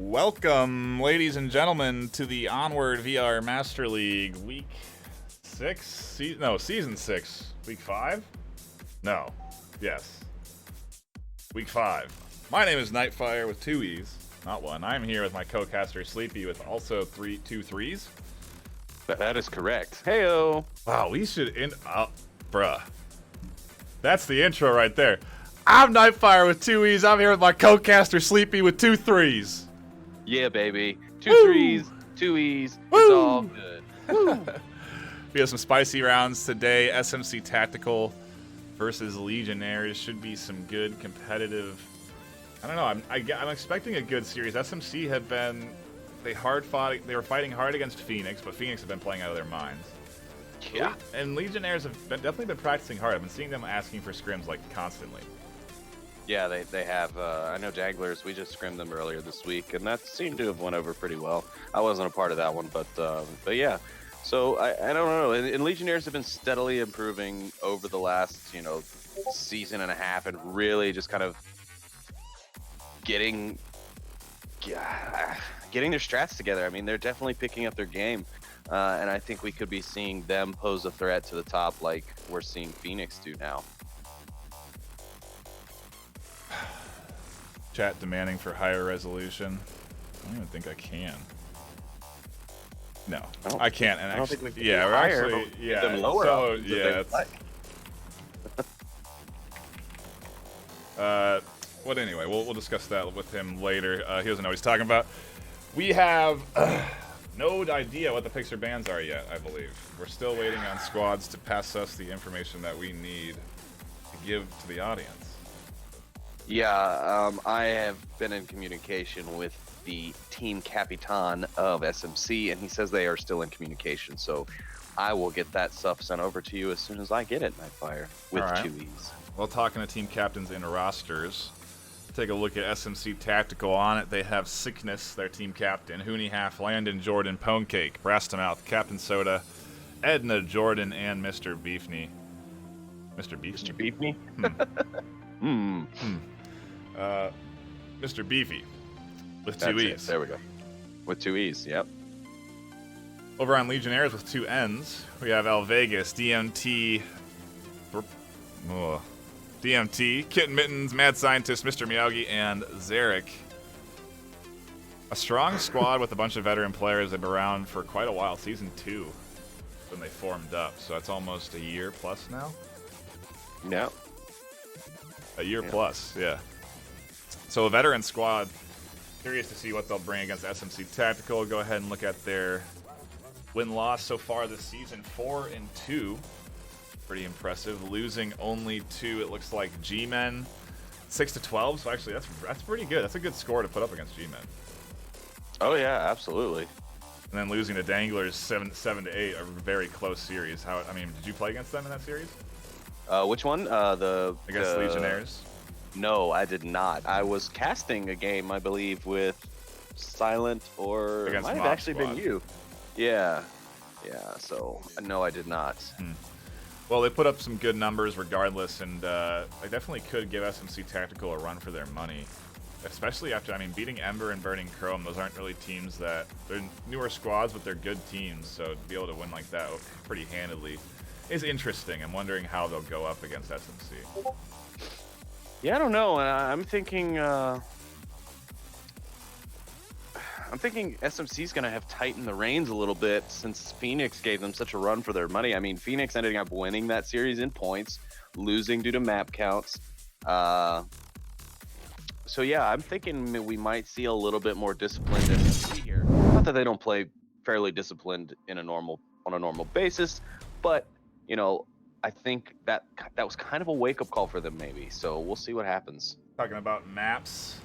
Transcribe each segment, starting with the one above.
Welcome, ladies and gentlemen, to the Onward VR Master League Week 6? Season 6. Week 5? No. Yes. Week 5. My name is NightFiree with 2 E's, not 1. I'm here with my co-caster Sleepy with also 2 threes. That is correct. Heyo. Wow, we should bruh. That's the intro right there. I'm NightFiree with 2 E's. I'm here with my co-caster Sleepy with 2 threes. Yeah, baby. 2 Woo! threes, 2 E's. Woo! It's all good. We have some spicy rounds today. SMC Tactical versus Legionnaires. Should be some good competitive. I don't know. I'm expecting a good series. SMC have been they were fighting hard against Phoenix, but Phoenix have been playing out of their minds. Yeah. And Legionnaires have definitely been practicing hard. I've been seeing them asking for scrims like constantly. Yeah, they have. I know Janglers, we just scrimmed them earlier this week, and that seemed to have went over pretty well. I wasn't a part of that one, but yeah. So I don't know. And Legionnaires have been steadily improving over the last, season and a half, and really just kind of getting their strats together. I mean, they're definitely picking up their game, and I think we could be seeing them pose a threat to the top like we're seeing Phoenix do now. Chat demanding for higher resolution. I don't even think I can. No, I can't. And I don't think we can yeah, do we're higher, actually, but yeah. them lower So options if yeah, they it's, like. Well, anyway, we'll discuss that with him later. He doesn't know what he's talking about. We have no idea what the picks or bans are yet, I believe. We're still waiting on squads to pass us the information that we need to give to the audience. Yeah, I have been in communication with the team capitan of SMC, and he says they are still in communication. So I will get that stuff sent over to you as soon as I get it, NightFiree, with 2 E's. Well, talking to team captains and rosters, take a look at SMC Tactical. On it, they have Sickness, their team captain, Hooney Half, Landon, Jordan, Ponecake, Brastamouth, Captain Soda, Edna, Jordan, and Mr. Beefney. Mr. Beefney? Mr. Beefney? Mr. Beefy with That's 2 it. E's. There we go. With 2 E's, yep. Over on Legionnaires with 2 N's, we have El Vegas, DMT, Kitten Mittens, Mad Scientist, Mr. Miyagi, and Zarek. A strong squad with a bunch of veteran players. They've been around for quite a while. Season 2 when they formed up, so that's almost a year plus now. Yeah. A year plus, yeah. So a veteran squad. Curious to see what they'll bring against SMC Tactical. Go ahead and look at their win-loss so far this season. 4-2. Pretty impressive. Losing only 2, it looks like, G-Men. 6-12. So actually, that's pretty good. That's a good score to put up against G-Men. Oh yeah, absolutely. And then losing to Danglers 7-8, a very close series. Did you play against them in that series? Which one? Against Legionnaires? No, I did not. I was casting a game, I believe, with Silent, or it Against might have Mob actually Squad. been you. Yeah. So no, I did not. Well, they put up some good numbers regardless, and they definitely could give SMC Tactical a run for their money. Especially after, beating Ember and Burning Chrome, those aren't really teams that, they're newer squads, but they're good teams, so to be able to win like that pretty handedly is interesting. I'm wondering how they'll go up against SMC. Yeah, I don't know. I'm thinking SMC's going to have tightened the reins a little bit since Phoenix gave them such a run for their money. I mean, Phoenix ended up winning that series in points, losing due to map counts. So yeah, I'm thinking we might see a little bit more disciplined SMC here. Not that they don't play fairly disciplined on a normal basis, but I think that was kind of a wake-up call for them, maybe. So we'll see what happens. Talking about maps,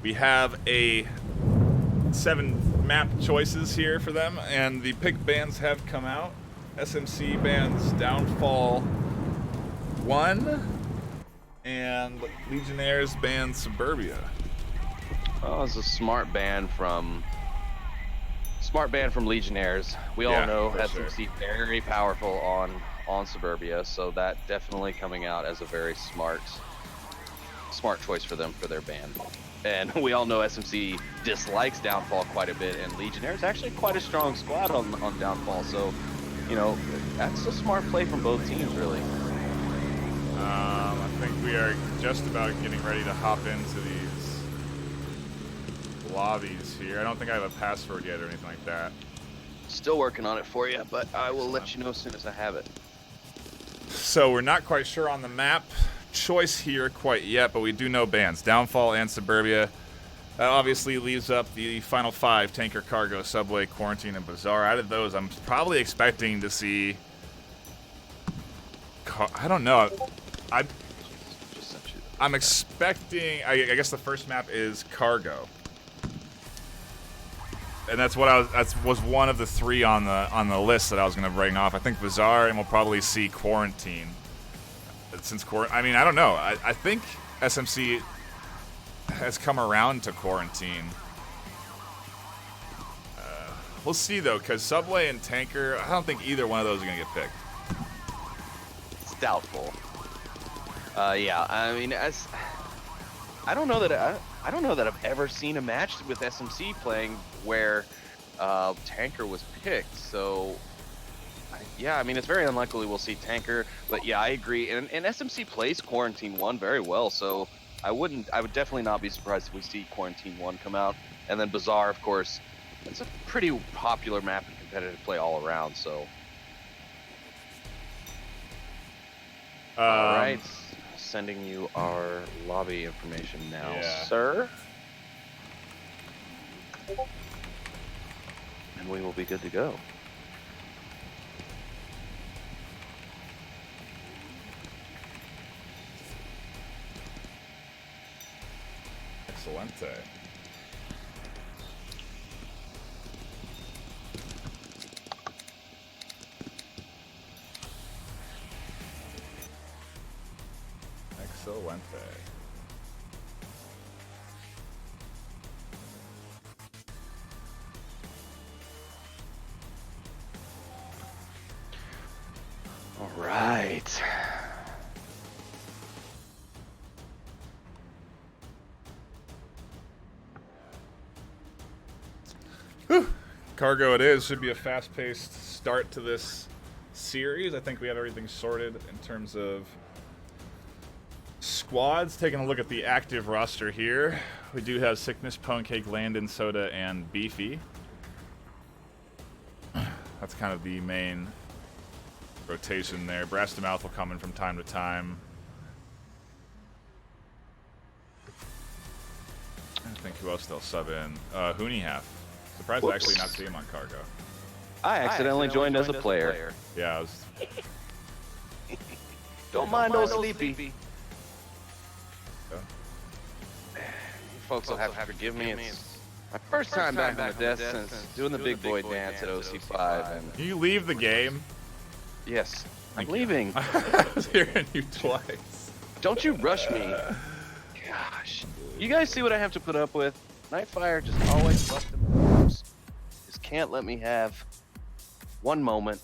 we have 7 map choices here for them, and the pick bans have come out. SMC bans Downfall 1, and Legionnaires bans Suburbia. Oh, it's a smart ban from Legionnaires. We all know SMC very powerful on Suburbia, so that definitely coming out as a very smart smart choice for them for their ban. And we all know SMC dislikes Downfall quite a bit, and Legionnaires actually quite a strong squad on Downfall. So, you know, that's a smart play from both teams, really. I think we are just about getting ready to hop into these lobbies here. I don't think I have a password yet or anything like that. Still working on it for you, but I will let you know as soon as I have it. So we're not quite sure on the map choice here quite yet, but we do know bans. Downfall and Suburbia. That obviously leaves up the final 5, Tanker, Cargo, Subway, Quarantine, and Bazaar. Out of those, I'm probably expecting to see... I don't know. I'm expecting... I guess the first map is Cargo. And that's what that was one of the 3 on the list that I was going to bring off. I think Bazaar, and we'll probably see Quarantine. I mean, I don't know. I think SMC has come around to Quarantine. We'll see, though, because Subway and Tanker, I don't think either one of those are going to get picked. It's doubtful. Yeah, I mean, I don't know that I've ever seen a match with SMC playing where Tanker was picked. So, yeah, I mean, it's very unlikely we'll see Tanker. But yeah, I agree. And SMC plays Quarantine 1 very well. So I would definitely not be surprised if we see Quarantine 1 come out. And then Bazaar, of course, it's a pretty popular map and competitive play all around. So, all right. Sending you our lobby information now, sir. And we will be good to go. Excelente. Excelente. All right. Whew. Cargo it is. Should be a fast-paced start to this series. I think we have everything sorted in terms of squads. Taking a look at the active roster here. We do have Sickness, Pwnecake, Landon, Soda, and Beefy. That's kind of the main rotation there. Brass to Mouth will come in from time to time. I think who else they'll sub in. Hooney Half. Surprised to actually not see him on Cargo. I accidentally joined as a player. Yeah, I was... Don't mind old Sleepy. You folks will have to forgive me. It's my first time back on the desk since doing the big boy dance at OC5. And you leave the game? Yes, I'm leaving. I was hearing you twice. Don't you rush me. Gosh. You guys see what I have to put up with? NightFiree just always busting moves. Just can't let me have one moment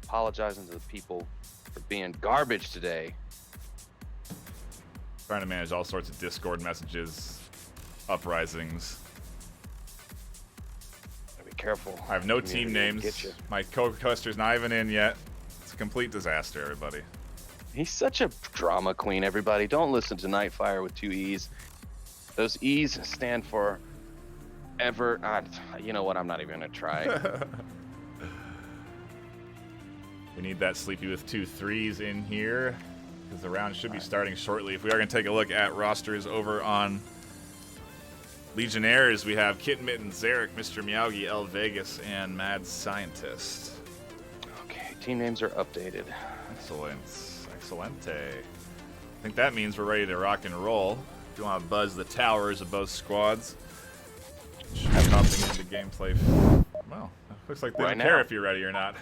apologizing to the people for being garbage today. Trying to manage all sorts of Discord messages, uprisings. Be careful. I have no team names. My co-hoster's not even in yet. It's a complete disaster, everybody. He's such a drama queen, everybody. Don't listen to NightFiree with 2 E's. Those E's stand for ever. You know what? I'm not even going to try. We need that Sleepy with 2 3s in here, because the round should be starting shortly. If we are going to take a look at rosters over on Legionnaires, we have Kit Mitten, Zarek, Mr. Miyagi, El Vegas, and Mad Scientist. Okay, team names are updated. Excellent. Excelente. I think that means we're ready to rock and roll. If you want to buzz the towers of both squads, hopping into gameplay. Well, looks like they don't care if you're ready or not.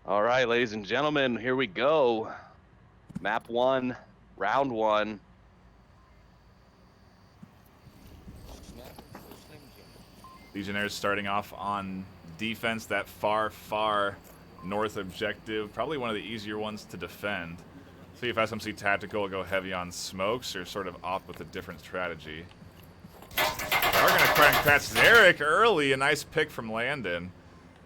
All right, ladies and gentlemen, here we go. Map 1, round 1. Legionnaires starting off on defense, that far, far north objective. Probably one of the easier ones to defend. See if SMC Tactical will go heavy on smokes or sort of opt with a different strategy. They are going to try and catch Zarek early. A nice pick from Landon.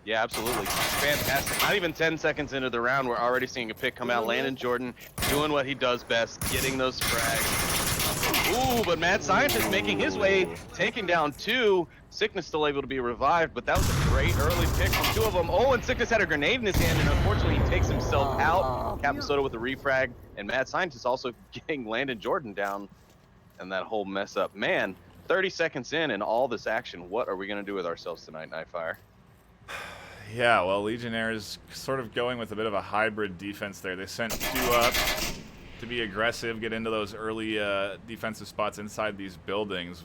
Yeah, absolutely. Fantastic. Not even 10 seconds into the round, we're already seeing a pick come out. Landon Jordan doing what he does best, getting those frags. Ooh, but Mad Scientist making his way, taking down 2. Sickness still able to be revived, but that was a great early pick from 2 of them. Oh, and Sickness had a grenade in his hand, and unfortunately he takes himself out. Captain Soda with a refrag, and Mad Scientist also getting Landon Jordan down, and that whole mess up. Man, 30 seconds in and all this action. What are we going to do with ourselves tonight, NightFiree? Yeah, well, Legionnaires sort of going with a bit of a hybrid defense there. They sent 2 up to be aggressive, get into those early defensive spots inside these buildings.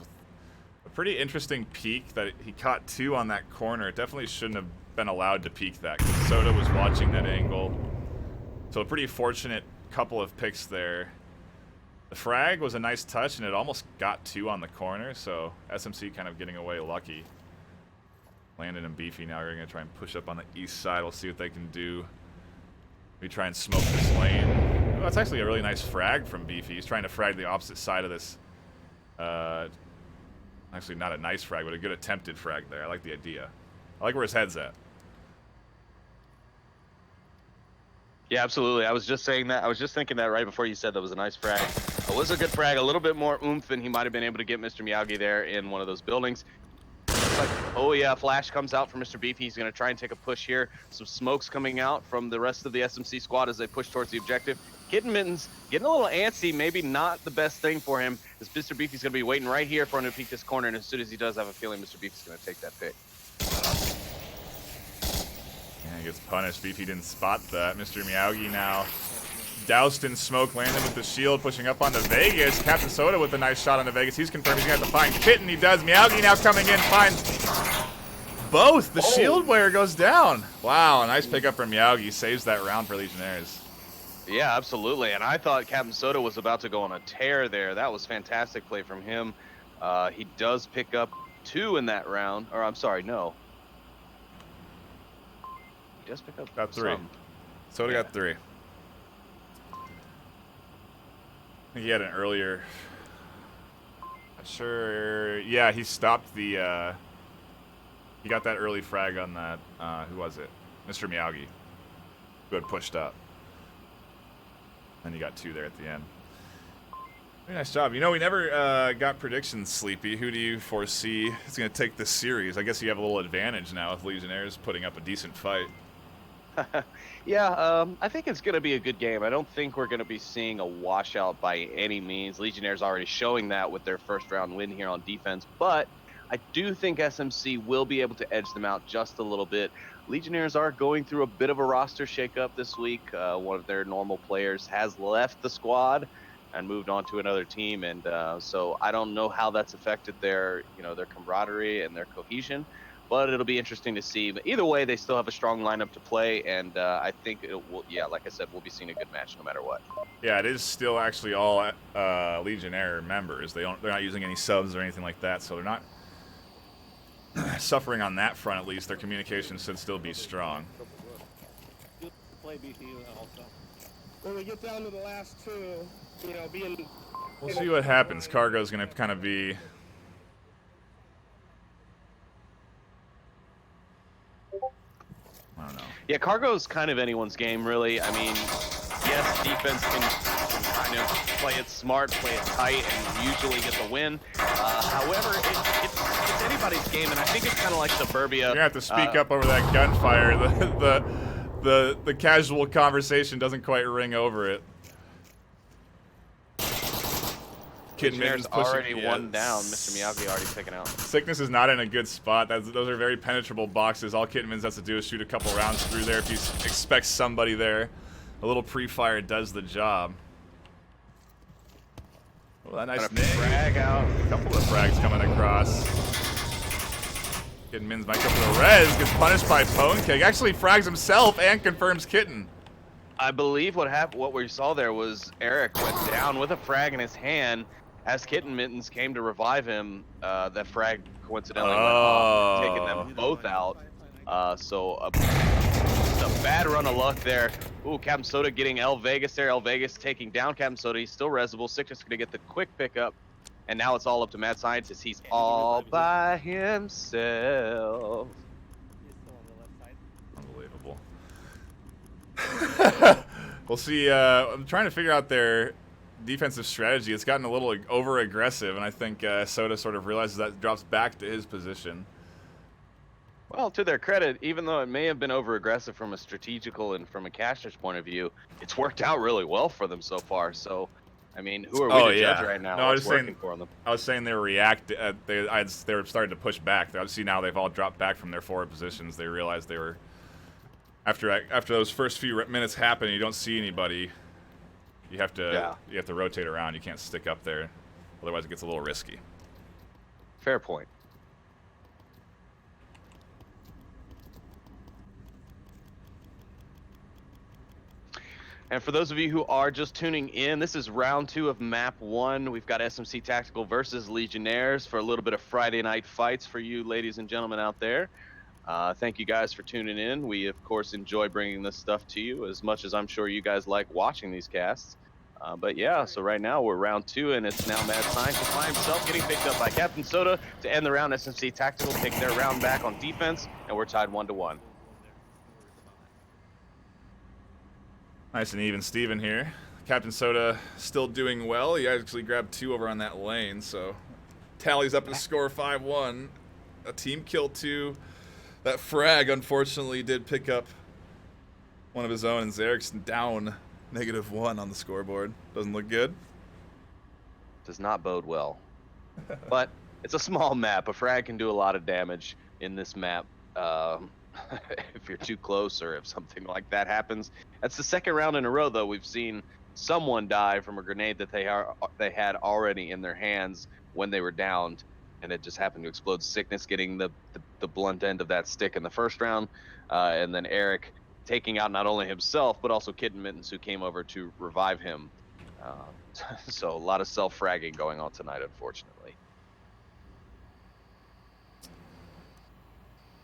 A pretty interesting peek that he caught 2 on that corner. It definitely shouldn't have been allowed to peek that, because Soda was watching that angle. So a pretty fortunate couple of picks there. The frag was a nice touch, and it almost got 2 on the corner, so SMC kind of getting away lucky. Landon and Beefy now are going to try and push up on the east side. We'll see what they can do. We try and smoke this lane. Oh, that's actually a really nice frag from Beefy. He's trying to frag the opposite side of this. Actually, not a nice frag, but a good attempted frag there. I like the idea. I like where his head's at. Yeah, absolutely. I was just saying that. I was just thinking that right before you said that was a nice frag. It was a good frag. A little bit more oomph, and he might have been able to get Mr. Miyagi there in one of those buildings. Like, oh yeah, flash comes out from Mr. Beefy. He's going to try and take a push here. Some smokes coming out from the rest of the SMC squad as they push towards the objective. Kitten Mittens getting a little antsy, maybe not the best thing for him, as Mr. Beefy's going to be waiting right here for him to peek this corner, and as soon as he does, I have a feeling Mr. Beefy's going to take that pick. Yeah, he gets punished. Beefy didn't spot that. Mr. Miyagi now doused in smoke, landed with the shield, pushing up onto Vegas. Captain Soda with a nice shot onto Vegas. He's confirmed he's going to have to find Kitten. He does. Miyagi now coming in, finds both. The shield wearer goes down. Wow, a nice pickup from Miyagi. Saves that round for Legionnaires. Yeah, absolutely. And I thought Captain Soda was about to go on a tear there. That was fantastic play from him. He does pick up 2 in that round. Or, I'm sorry, no. He does pick up got 3. some. Soda got 3. I think he had an earlier. Not sure. Yeah, he stopped the. He got that early frag on that. Who was it? Mr. Miyagi, who had pushed up. And he got 2 there at the end. Very nice job. You know, we never got predictions, Sleepy. Who do you foresee is going to take this series? I guess you have a little advantage now with Legionnaires putting up a decent fight. Yeah, I think it's going to be a good game. I don't think we're going to be seeing a washout by any means. Legionnaires already showing that with their first round win here on defense, but I do think SMC will be able to edge them out just a little bit. Legionnaires are going through a bit of a roster shakeup this week. One of their normal players has left the squad and moved on to another team, and so I don't know how that's affected their, their camaraderie and their cohesion. But it'll be interesting to see. But either way, they still have a strong lineup to play, and I think it will. Yeah, like I said, we'll be seeing a good match no matter what. Yeah, it is still actually all Legionnaire members. They're not using any subs or anything like that, so they're not suffering on that front. At least their communication should still be strong. Play BT also. When we get down to the last 2, being. We'll see what happens. Cargo's going to kind of be. I don't know. Yeah, Cargo's kind of anyone's game, really. I mean, yes, defense can kind of play it smart, play it tight, and usually get the win. However, it's anybody's game, and I think it's kind of like Suburbia. You're going to have to speak up over that gunfire. The casual conversation doesn't quite ring over it. Legionnaires already one down. Mr. Miyagi already taken out. Sickness is not in a good spot. Those are very penetrable boxes. All Kittenmans has to do is shoot a couple rounds through there if he expects somebody there. A little pre-fire does the job. Well, that nice frag out. A couple of frags coming across. Kittenmans might go for the res. Gets punished by Pone Cake. Actually frags himself and confirms Kitten. I believe what we saw there was Eric went down with a frag in his hand. As Kitten Mittens came to revive him, that frag coincidentally went off, taking them both out. So a bad run of luck there Ooh, Captain Soda getting El Vegas there. El Vegas taking down Captain Soda. He's still resible. Sickness going to get the quick pickup. And now it's all up to Mad Scientist. He's all by himself. He's still on the left side. Unbelievable. We'll see. I'm trying to figure out their defensive strategy. It's gotten a little over aggressive, and I think Soda sort of realizes that drops back to his position. Well, to their credit, even though it may have been over aggressive from a strategical and from a caster's point of view, it's worked out really well for them so far. So, I mean, who are we to judge right now? No, What's working for them? I was saying they were they were starting to push back. Obviously now they've all dropped back from their forward positions. They realized they were after those first few minutes happen, you don't see anybody. You have to rotate around. You can't stick up there, otherwise it gets a little risky. Fair point. And for those of you who are just tuning in, this is round 2 of map 1. We've got SMC Tactical versus Legionnaires for a little bit of Friday night fights for you ladies and gentlemen out there. Thank you guys for tuning in. We, of course, enjoy bringing this stuff to you as much as I'm sure you guys like watching these casts. But yeah, so right now we're round 2, and it's now Mad Scientist by himself getting picked up by Captain Soda to end the round. SMC Tactical take their round back on defense, and we're tied 1-1. Nice and even Steven here. Captain Soda still doing well. He actually grabbed 2 over on that lane, so tallies up his score 5-1. A team kill 2. That frag, unfortunately, did pick up one of his own, and Zarek's down -1 on the scoreboard. Doesn't look good. Does not bode well. But it's a small map. A frag can do a lot of damage in this map. If you're too close or if something like that happens. That's the second round in a row, though, we've seen someone die from a grenade that they had already in their hands when they were downed, and it just happened to explode. Sickness getting the blunt end of that stick in the first round, and then Eric taking out not only himself, but also Kitten Mittens, who came over to revive him. So a lot of self-fragging going on tonight, unfortunately.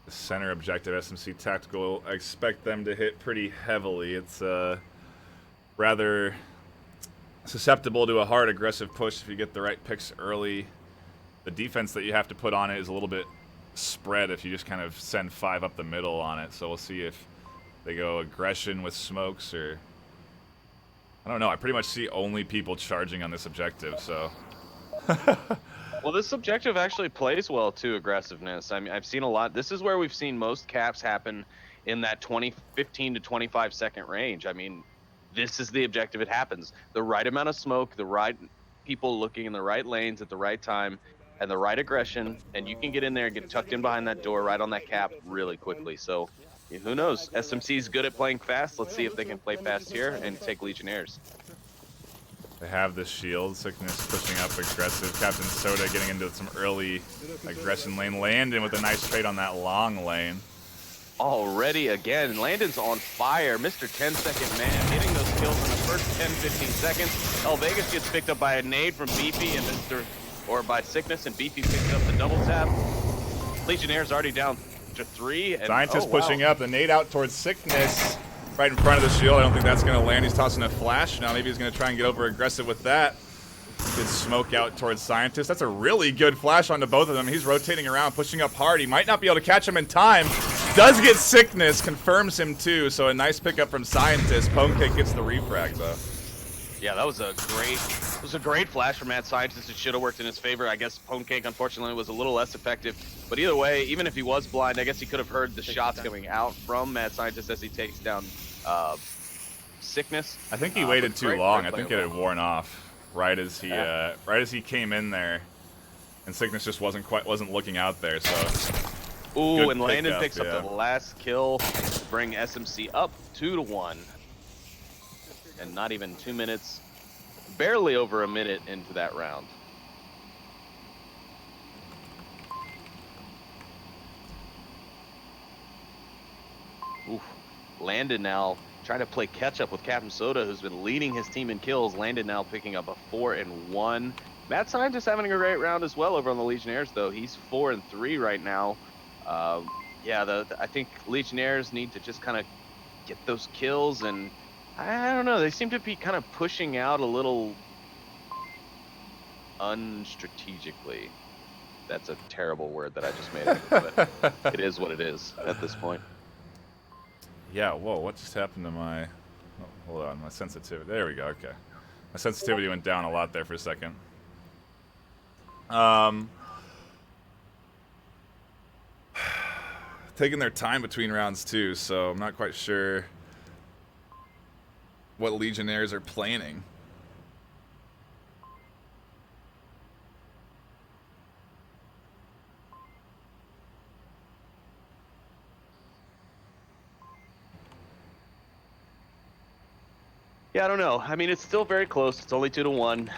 The center objective, SMC Tactical, I expect them to hit pretty heavily. It's rather susceptible to a hard, aggressive push if you get the right picks early. The defense that you have to put on it is a little bit spread if you just kind of send 5 up the middle on it. So we'll see if they go aggression with smokes or... I don't know. I pretty much see only people charging on this objective, so... Well, this objective actually plays well to aggressiveness. I mean, I've seen a lot. This is where we've seen most caps happen in that 15 to 25 second range. I mean, this is the objective. It happens. The right amount of smoke, the right people looking in the right lanes at the right time, and the right aggression, and you can get in there and get tucked in behind that door right on that cap really quickly. So, who knows? SMC is good at playing fast. Let's see if they can play fast here and take Legionnaires. They have the shield. Sickness pushing up aggressive. Captain Soda getting into some early aggression lane. Landon with a nice trade on that long lane. Already again, Landon's on fire. Mr. 10-second man getting those kills in the first 10-15 seconds. El Vegas gets picked up by a nade from Beefy and by Sickness, and Beefy picks up the double tap. Legionnaires already down to 3. And, Scientist pushing up. The nade out towards Sickness. Right in front of the shield. I don't think that's going to land. He's tossing a flash. Now maybe he's going to try and get over aggressive with that. Good smoke out towards Scientist. That's a really good flash onto both of them. He's rotating around, pushing up hard. He might not be able to catch him in time. Does get Sickness. Confirms him too. So a nice pickup from Scientist. Pwnecake gets the refrag though. Yeah, that was a great flash from Mad Scientist. It should have worked in his favor. I guess Pwnecake, unfortunately, was a little less effective. But either way, even if he was blind, I guess he could have heard the shots coming out from Mad Scientist as he takes down Sickness. I think he waited too long. I think it had worn off right as he came in there, and Sickness just wasn't looking out there. So. Ooh, and Landon picks up the last kill to bring SMC up 2-1. And not even 2 minutes, barely over a minute into that round. Oof. Landon now trying to play catch up with Captain Soda, who's been leading his team in kills. Landon now picking up a 4-1. Mad Scientist having a great round as well over on the Legionnaires, though. He's 4-3 right now. I think Legionnaires need to just kind of get those kills and I don't know. They seem to be kind of pushing out a little unstrategically. That's a terrible word that I just made, but it is what it is at this point. Yeah, whoa, what just happened to my... Oh, hold on, my sensitivity. There we go, okay. My sensitivity went down a lot there for a second. Taking their time between rounds, too, so I'm not quite sure what Legionnaires are planning. Yeah, I don't know. I mean, it's still very close. It's only 2-1,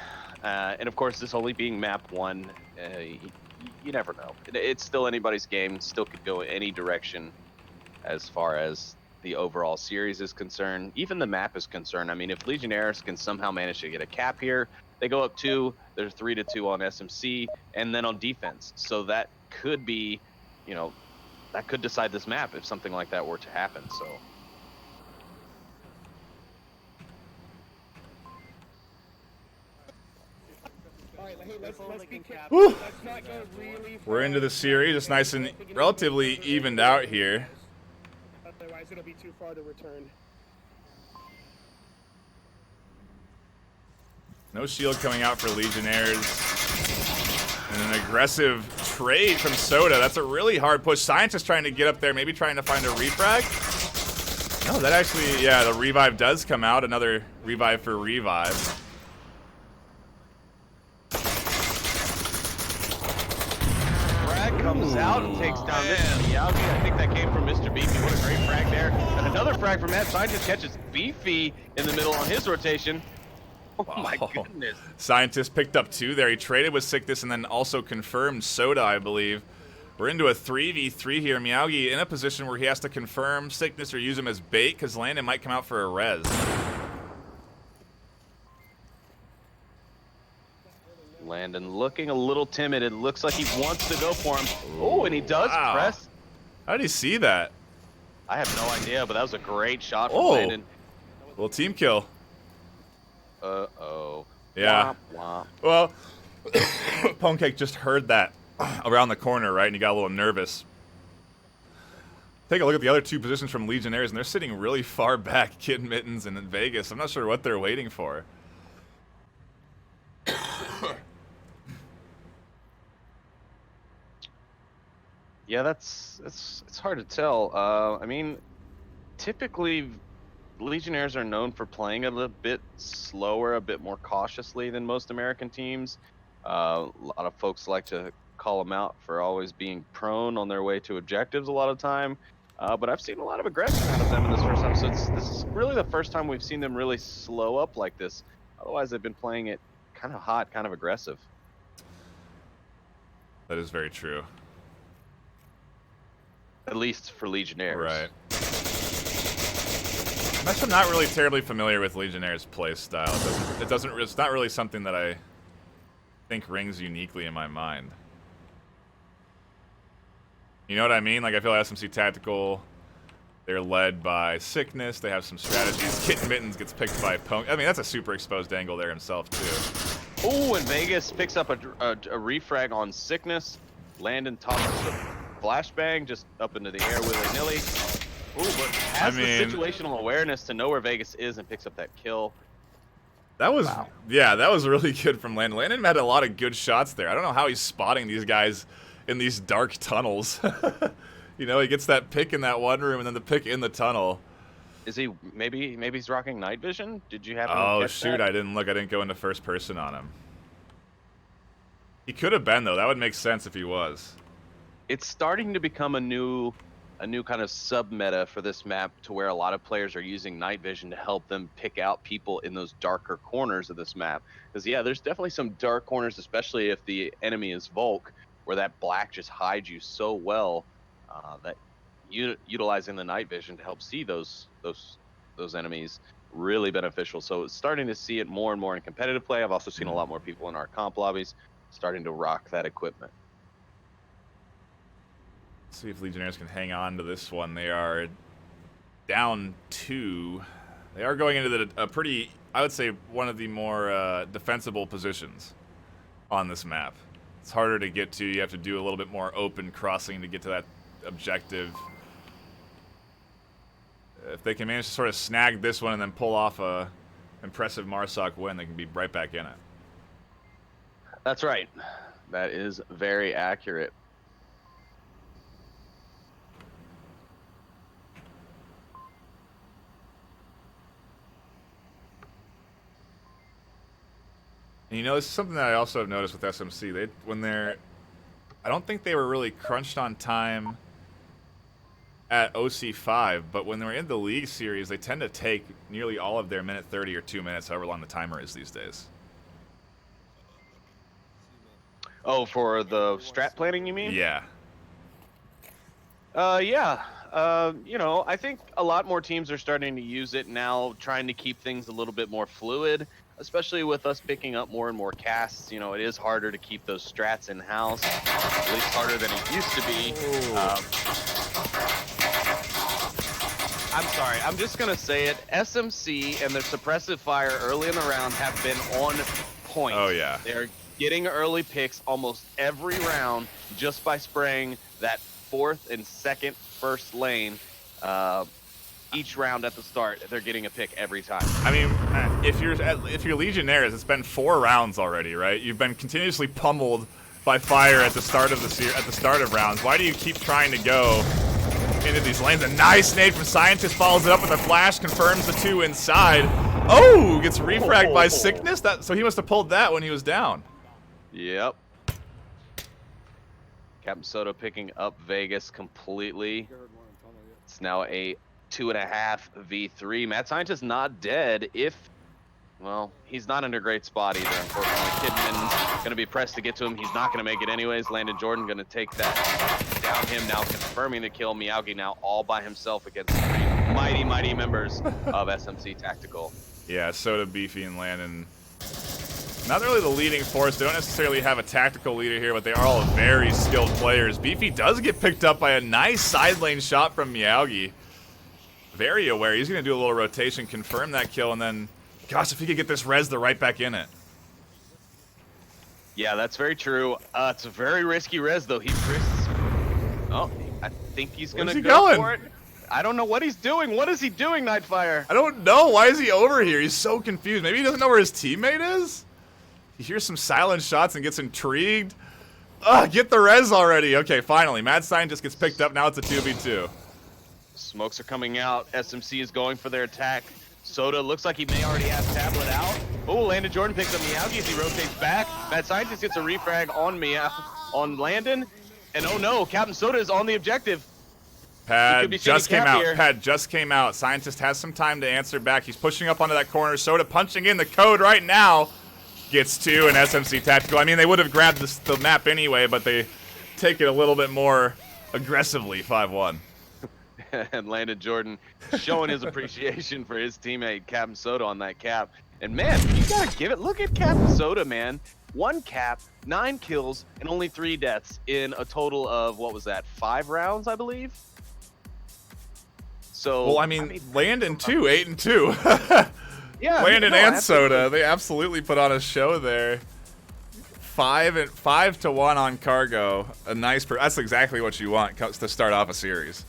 and of course, this only being map 1, you never know. It's still anybody's game. Still could go any direction as far as the overall series is concerned. Even the map is concerned. I mean, if Legionnaires can somehow manage to get a cap here, they go up 2. They're 3-2 on SMC, and then on defense. So that could be, you know, that could decide this map if something like that were to happen. So. Let's be Woo! let's not go really We're into the series. It's nice and relatively evened out here. Otherwise, it'll be too far to return. No shield coming out for Legionnaires. And an aggressive trade from Soda. That's a really hard push. Scientist trying to get up there, maybe trying to find a refrag. No, that actually, yeah, the revive does come out. Another revive for revive. Comes out and takes down Mr. Miyagi. I think that came from Mr. Beefy. What a great frag there. And another frag from Matt. Scientist catches Beefy in the middle on his rotation. Oh my goodness. Scientist picked up 2 there. He traded with Sickness and then also confirmed Soda, I believe. We're into a 3v3 here. Miyagi in a position where he has to confirm Sickness or use him as bait because Landon might come out for a res. Landon looking a little timid. It looks like he wants to go for him. Oh, and he does press. How did he see that? I have no idea, but that was a great shot from Oh. Landon. Little team kill. Uh-oh. Yeah. Womp, womp. Well, Pwnecake just heard that around the corner, right? And he got a little nervous. Take a look at the other 2 positions from Legionnaires, and they're sitting really far back. Kid Mittens and Vegas. I'm not sure what they're waiting for. Yeah, it's hard to tell. I mean, typically Legionnaires are known for playing a little bit slower, a bit more cautiously than most American teams. A lot of folks like to call them out for always being prone on their way to objectives a lot of time. But I've seen a lot of aggression out of them in this first time. So this is really the first time we've seen them really slow up like this. Otherwise, they've been playing it kind of hot, kind of aggressive. That is very true. At least for Legionnaires. Right. I'm actually not really terribly familiar with Legionnaire's play style. It's not really something that I think rings uniquely in my mind. You know what I mean? Like, I feel like SMC Tactical, they're led by Sickness. They have some strategies. Kitten Mittens gets picked by Pwnecake. I mean, that's a super exposed angle there himself, too. Oh, and Vegas picks up a refrag on Sickness. Landon tosses the flashbang just up into the air willy-nilly. Ooh, but has the situational awareness to know where Vegas is and picks up that kill. That was, yeah, that was really good from Landon. Landon had a lot of good shots there. I don't know how he's spotting these guys in these dark tunnels. You know, he gets that pick in that one room and then the pick in the tunnel. Is he, maybe he's rocking night vision? Did you happen to Oh, catch shoot, that? I didn't look. I didn't go into first person on him. He could have been, though. That would make sense if he was. It's starting to become a new kind of sub-meta for this map to where a lot of players are using night vision to help them pick out people in those darker corners of this map. Because, yeah, there's definitely some dark corners, especially if the enemy is Volk, where that black just hides you so well that utilizing the night vision to help see those enemies really beneficial. So it's starting to see it more and more in competitive play. I've also seen a lot more people in our comp lobbies starting to rock that equipment. See if Legionnaires can hang on to this one. They are down 2 They are going into a pretty, I would say, one of the more defensible positions on this map. It's harder to get to. You have to do a little bit more open crossing to get to that objective. If they can manage to sort of snag this one and then pull off a impressive Marsoc win, they can be right back in it. That's right. That is very accurate. And you know, this is something that I also have noticed with SMC. I don't think they were really crunched on time at OC5, but when they're in the League Series, they tend to take nearly all of their minute 30 or 2 minutes, however long the timer is these days. Oh, for the strat planning, you mean? Yeah. Yeah. You know, I think a lot more teams are starting to use it now, trying to keep things a little bit more fluid, especially with us picking up more and more casts. You know, it is harder to keep those strats in-house, at least harder than it used to be. I'm sorry, I'm just going to say it. SMC and their suppressive fire early in the round have been on point. Oh, yeah. They're getting early picks almost every round just by spraying that fourth and first lane each round at the start. They're getting a pick every time. I mean, if you're Legionnaires, it's been 4 rounds already, right? You've been continuously pummeled by fire at the start of rounds. Why do you keep trying to go into these lanes? A nice nade from Scientist, follows it up with a flash, confirms the 2 inside. Oh, gets refragged by Sickness. So he must have pulled that when he was down. Yep. Captain Soda picking up Vegas completely. It's now a 2.5 v3. Mad Scientist not dead. Well, he's not in a great spot either, unfortunately. Kidman's going to be pressed to get to him. He's not going to make it anyways. Landon Jordan going to take that down him, now confirming the kill. Miyagi now all by himself against 3 mighty members of SMC Tactical. Yeah, Soda, Beefy, and Landon. Not really the leading force. They don't necessarily have a tactical leader here, but they are all very skilled players. Beefy does get picked up by a nice side lane shot from Miyagi. Very aware. He's going to do a little rotation, confirm that kill, and then, gosh, if he could get this res, they're right back in it. Yeah, that's very true. It's a very risky res, though. He risks. Oh, I think he's going to go for it. I don't know what he's doing. What is he doing, NightFiree? I don't know. Why is he over here? He's so confused. Maybe he doesn't know where his teammate is? He hears some silent shots and gets intrigued. Ugh, get the res already. Okay, finally. Mad Scientist gets picked up. Now it's a 2v2. Smokes are coming out. SMC is going for their attack. Soda looks like he may already have Tablet out. Oh, Landon Jordan picks up Miyagi as he rotates back. Mad Scientist gets a refrag on Landon. And oh no, Captain Soda is on the objective. Pad just came out. Pad just came out. Scientist has some time to answer back. He's pushing up onto that corner. Soda punching in the code right now. Gets 2 and SMC Tactical. I mean, they would have grabbed the map anyway, but they take it a little bit more aggressively, 5-1. And Landon Jordan showing his appreciation for his teammate, Captain Soda, on that cap. And man, you gotta give it. Look at Captain Soda, man. 1 cap, 9 kills, and only 3 deaths in a total of, what was that, 5 rounds, I believe? So, well, I mean Landon too, 8 and 2. Yeah, Landon and Soda, they absolutely put on a show there. 5 to 1 on Cargo. A nice. That's exactly what you want to start off a series.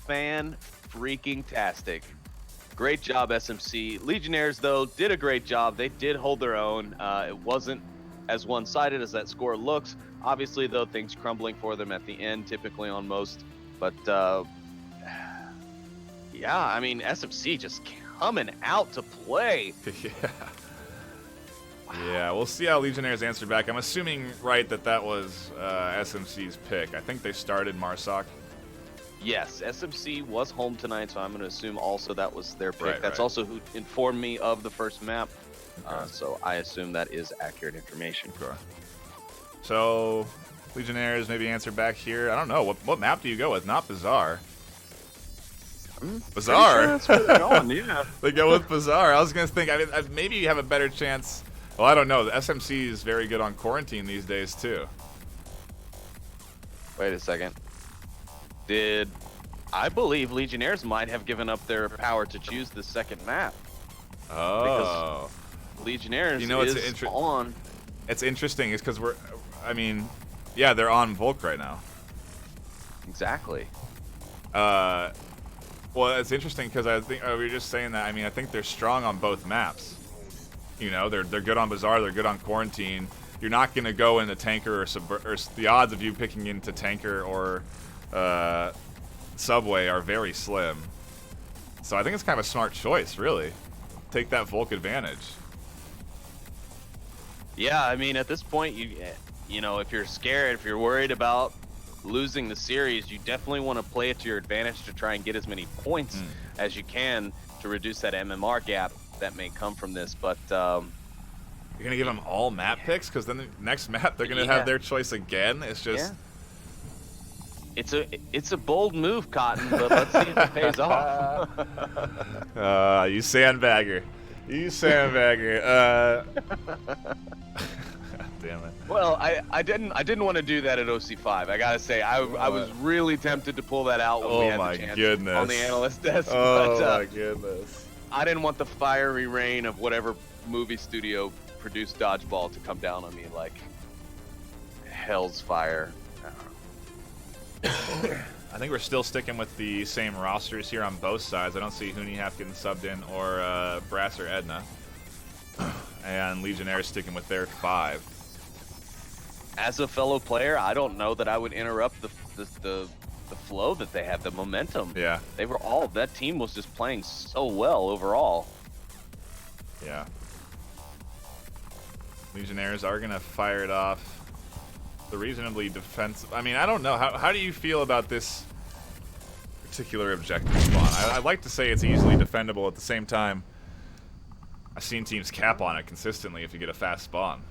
Fan-freaking-tastic. Great job, SMC. Legionnaires, though, did a great job. They did hold their own. It wasn't as one-sided as that score looks. Obviously, though, things crumbling for them at the end, typically on most. But, yeah, I mean, SMC just coming out to play. Yeah. Yeah, we'll see how Legionnaires answer back. I'm assuming, right, that was SMC's pick. I think they started Marsoc. Yes, SMC was home tonight, so I'm going to assume also that was their pick. Right, That's also who informed me of the first map. Okay. So I assume that is accurate information. Sure. So, Legionnaires maybe answer back here. I don't know. What map do you go with? Not Bazaar. Bazaar? Sure that's where they're going, yeah. They go with Bazaar. I was going to think, I mean, maybe you have a better chance. Well, I don't know. The SMC is very good on quarantine these days, too. Wait a second. Did I believe Legionnaires might have given up their power to choose the second map. Oh. Because Legionnaires is on. It's interesting is because I mean, yeah, they're on Volk right now. Exactly. Well, it's interesting because I think we were just saying that. I mean, I think they're strong on both maps. You know, they're good on Bazaar, they're good on Quarantine. You're not going to go into Tanker or the odds of you picking into Tanker or Subway are very slim. So I think it's kind of a smart choice, really. Take that Volk advantage. Yeah, I mean, at this point, you know, if you're scared, if you're worried about losing the series, you definitely want to play it to your advantage to try and get as many points as you can to reduce that MMR gap that may come from this. But you're gonna give them all map picks, because then the next map they're gonna have their choice again. It's just it's a bold move, Cotton, but let's see if it pays off. You sandbagger. You sandbagger. Damn it. Well, I didn't want to do that at OC5. I gotta say, I was really tempted to pull that out when we had the chance on the analyst desk. Oh but, my goodness. I didn't want the fiery rain of whatever movie studio produced Dodgeball to come down on me like hell's fire. I think we're still sticking with the same rosters here on both sides. I don't see Hooney half getting subbed in or Brass or Edna. And Legionnaires sticking with their 5. As a fellow player, I don't know that I would interrupt the flow that they have, the momentum. Yeah. They were that team was just playing so well overall. Yeah. Legionnaires are gonna fire it off. The reasonably defensive. I mean, I don't know. How do you feel about this particular objective spawn? I'd like to say it's easily defendable. At the same time, I've seen teams cap on it consistently if you get a fast spawn.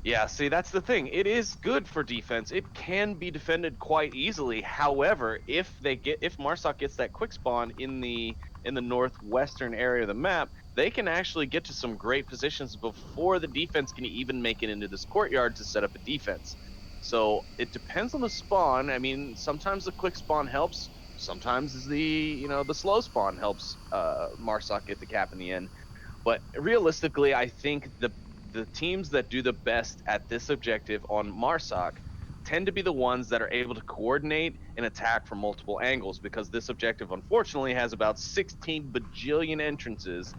Yeah, see, that's the thing. It is good for defense. It can be defended quite easily. However, if Marsoc gets that quick spawn in the northwestern area of the map, they can actually get to some great positions before the defense can even make it into this courtyard to set up a defense. So it depends on the spawn. I mean, sometimes the quick spawn helps. Sometimes the slow spawn helps Marsoc get the cap in the end. But realistically, I think the teams that do the best at this objective on Marsoc tend to be the ones that are able to coordinate and attack from multiple angles, because this objective unfortunately has about 16 bajillion entrances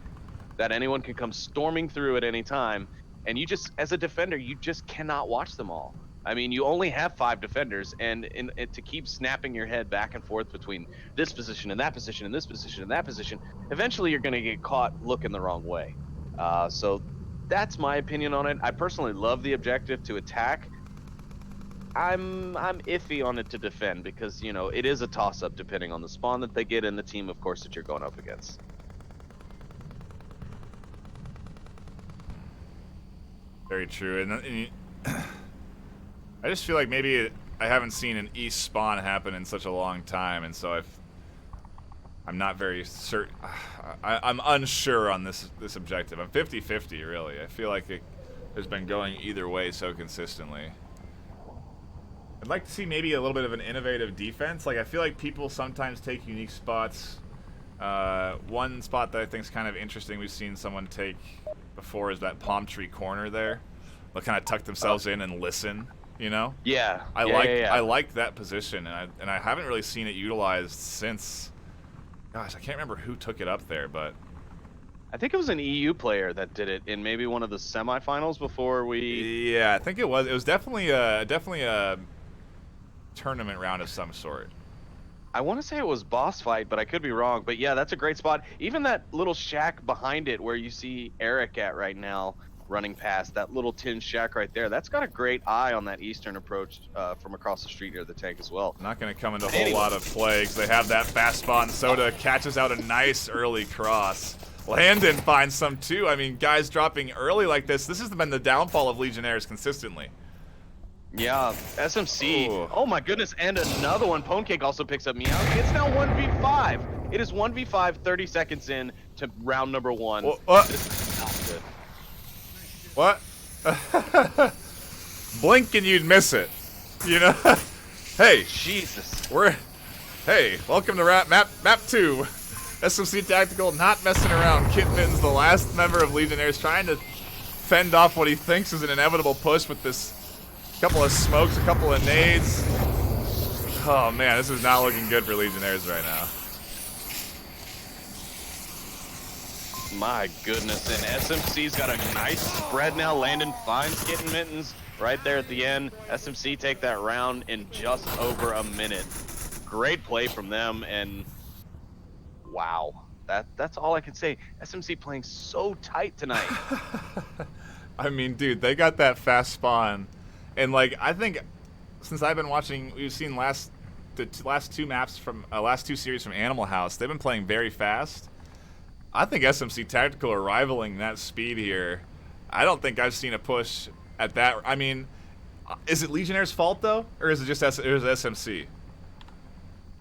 that anyone can come storming through at any time, and you just, as a defender, you just cannot watch them all. I mean, you only have 5 defenders, and to keep snapping your head back and forth between this position and that position and this position and that position, eventually you're going to get caught looking the wrong way. So that's my opinion on it. I personally love the objective to attack. I'm iffy on it to defend, because, you know, it is a toss-up depending on the spawn that they get and the team, of course, that you're going up against. Very true. And I just feel like maybe I haven't seen an East spawn happen in such a long time, and so I'm not very certain. I'm unsure on this objective. I'm 50-50, really. I feel like it has been going either way so consistently. I'd like to see maybe a little bit of an innovative defense. Like, I feel like people sometimes take unique spots. One spot that I think is kind of interesting we've seen someone take before is that palm tree corner there. They'll kind of tuck themselves in and listen, you know? Yeah. I like that position, and I haven't really seen it utilized since. Gosh, I can't remember who took it up there, but I think it was an EU player that did it in maybe one of the semifinals before we. Yeah, I think it was. It was definitely a tournament round of some sort. I want to say it was boss fight, but I could be wrong. But yeah, that's a great spot. Even that little shack behind it where you see Eric at right now, running past that little tin shack right there, that's got a great eye on that eastern approach from across the street near the tank as well. Not going to come into a whole lot of plays. They have that fast spawn. Soda catches out a nice early cross. Landon finds some too. I mean, guys dropping early like this has been the downfall of Legionnaires consistently. Yeah, SMC. Ooh. Oh my goodness, and another one. Pwnecake also picks up Meow. It's now 1v5. It is 1v5, 30 seconds in to round number 1. What? This is not good. What? Blink and you'd miss it. You know? Hey. Jesus. Hey, welcome to map 2. SMC Tactical not messing around. Kit Mittens, the last member of Legionnaires, trying to fend off what he thinks is an inevitable push with this couple of smokes, a couple of nades. Oh man, this is not looking good for Legionnaires right now. My goodness, and SMC's got a nice spread now. Landon finds Kit Mittens right there at the end. SMC take that round in just over a minute. Great play from them, and wow, that's all I can say. SMC playing so tight tonight. I mean, dude, they got that fast spawn, and like I think since I've been watching, we've seen the last two maps from last two series from Animal House. They've been playing very fast. I think SMC Tactical are rivaling that speed here. I don't think I've seen a push at that. I mean, is it Legionnaire's fault though, or is it just SMC?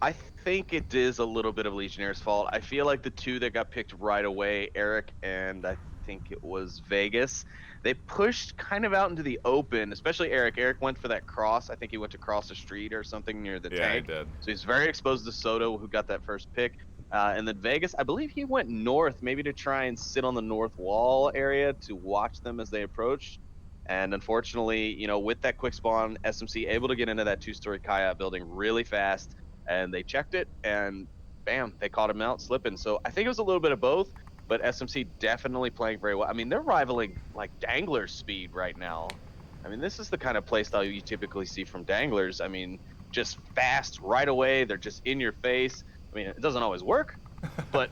I think it is a little bit of Legionnaire's fault. I feel like the two that got picked right away, Eric and I think it was Vegas, they pushed kind of out into the open, especially Eric. Eric went for that cross. I think he went to cross the street or something near the tank. Yeah, he did. So he's very exposed to Soto, who got that first pick. And then Vegas, I believe he went north, maybe to try and sit on the north wall area to watch them as they approached. And unfortunately, you know, with that quick spawn, SMC able to get into that two-story kayak building really fast, and they checked it, and bam, they caught him out slipping. So I think it was a little bit of both, but SMC definitely playing very well. I mean, they're rivaling like Dangler's speed right now. I mean, this is the kind of playstyle you typically see from Danglers. I mean, just fast right away. They're just in your face. I mean, it doesn't always work, but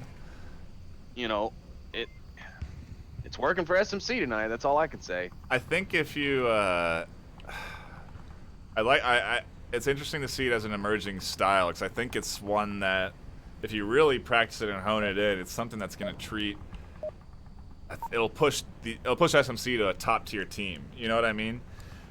you know, it's working for SMC tonight. That's all I can say. I think if you, it's interesting to see it as an emerging style, because I think it's one that, if you really practice it and hone it in, it's something that's going to treat. It'll push SMC to a top tier team. You know what I mean?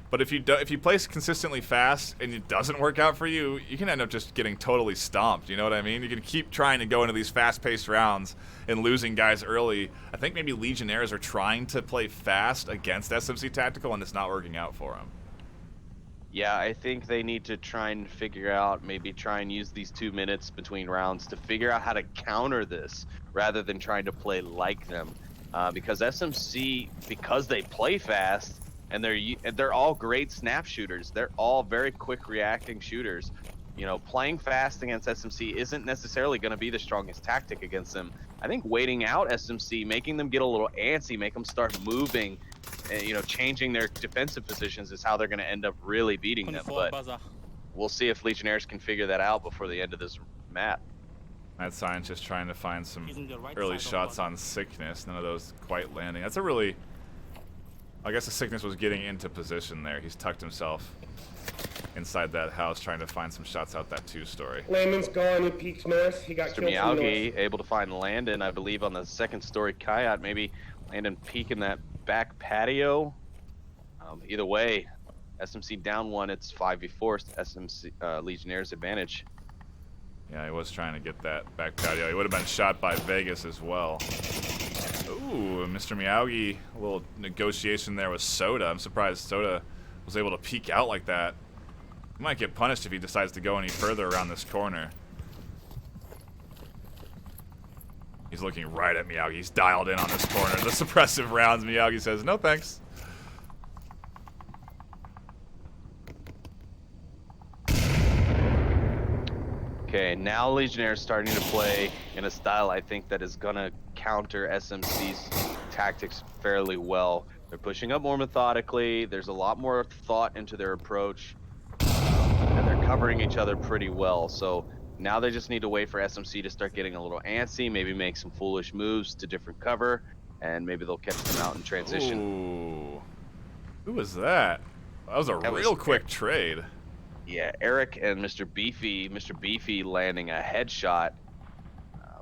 But if you play consistently fast and it doesn't work out for you, you can end up just getting totally stomped. You know what I mean? You can keep trying to go into these fast-paced rounds and losing guys early. I think maybe Legionnaires are trying to play fast against SMC Tactical, and it's not working out for them. Yeah, I think they need to try and figure out, maybe try and use these 2 minutes between rounds to figure out how to counter this rather than trying to play like them. Because SMC, because they play fast, and they're all great snap shooters. They're all very quick reacting shooters. You know, playing fast against SMC isn't necessarily going to be the strongest tactic against them. I think waiting out SMC, making them get a little antsy, make them start moving, and, you know, changing their defensive positions is how they're going to end up really beating them. But we'll see if Legionnaires can figure that out before the end of this map. Mad Science just trying to find some early shots on Sickness. None of those quite landing. That's a really... I guess the Sickness was getting into position there. He's tucked himself inside that house trying to find some shots out that two-story. Landon's gone. He peeked north. He got Mr. killed from Miyagi north. able to find Landon, I believe, on the second-story kayak. Maybe Landon peeking that back patio. Either way, SMC down one. It's 5v4. SMC Legionnaires advantage. Yeah, he was trying to get that back patio. He would have been shot by Vegas as well. Ooh, Mr. Miyagi, a little negotiation there with Soda. I'm surprised Soda was able to peek out like that. He might get punished if he decides to go any further around this corner. He's looking right at Miyagi. He's dialed in on this corner. The suppressive rounds, Miyagi says, no thanks. Okay, now Legionnaires starting to play in a style I think that is gonna counter SMC's tactics fairly well. They're pushing up more methodically. There's a lot more thought into their approach, and they're covering each other pretty well. So now they just need to wait for SMC to start getting a little antsy, maybe make some foolish moves to different cover, and maybe they'll catch them out in transition. Ooh. Who was that? That was a real quick trade. Yeah, Eric and Mr. Beefy landing a headshot.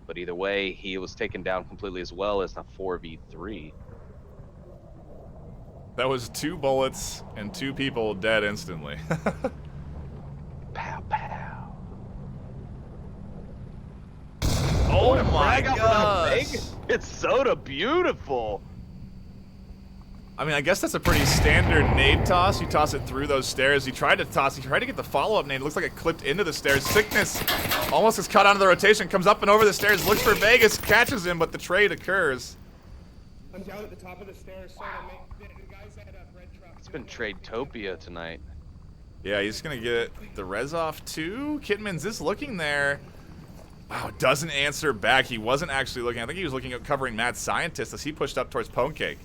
But either way, he was taken down completely as well as a 4v3. That was 2 bullets and 2 people dead instantly. Pow, pow. Oh my gosh! It's Soda, beautiful. I mean, I guess that's a pretty standard nade toss. You toss it through those stairs. He tried to get the follow-up nade. It looks like it clipped into the stairs. Sickness almost gets cut out of the rotation, comes up and over the stairs, looks for Vegas, catches him, but the trade occurs. I'm down at the top of the stairs, so the guys that have red truck. It's been Trade-topia tonight. Yeah, he's gonna get the res off too. Kitman's is looking there. Wow, doesn't answer back. He wasn't actually looking. I think he was looking at covering Mad Scientist as he pushed up towards Pwnecake.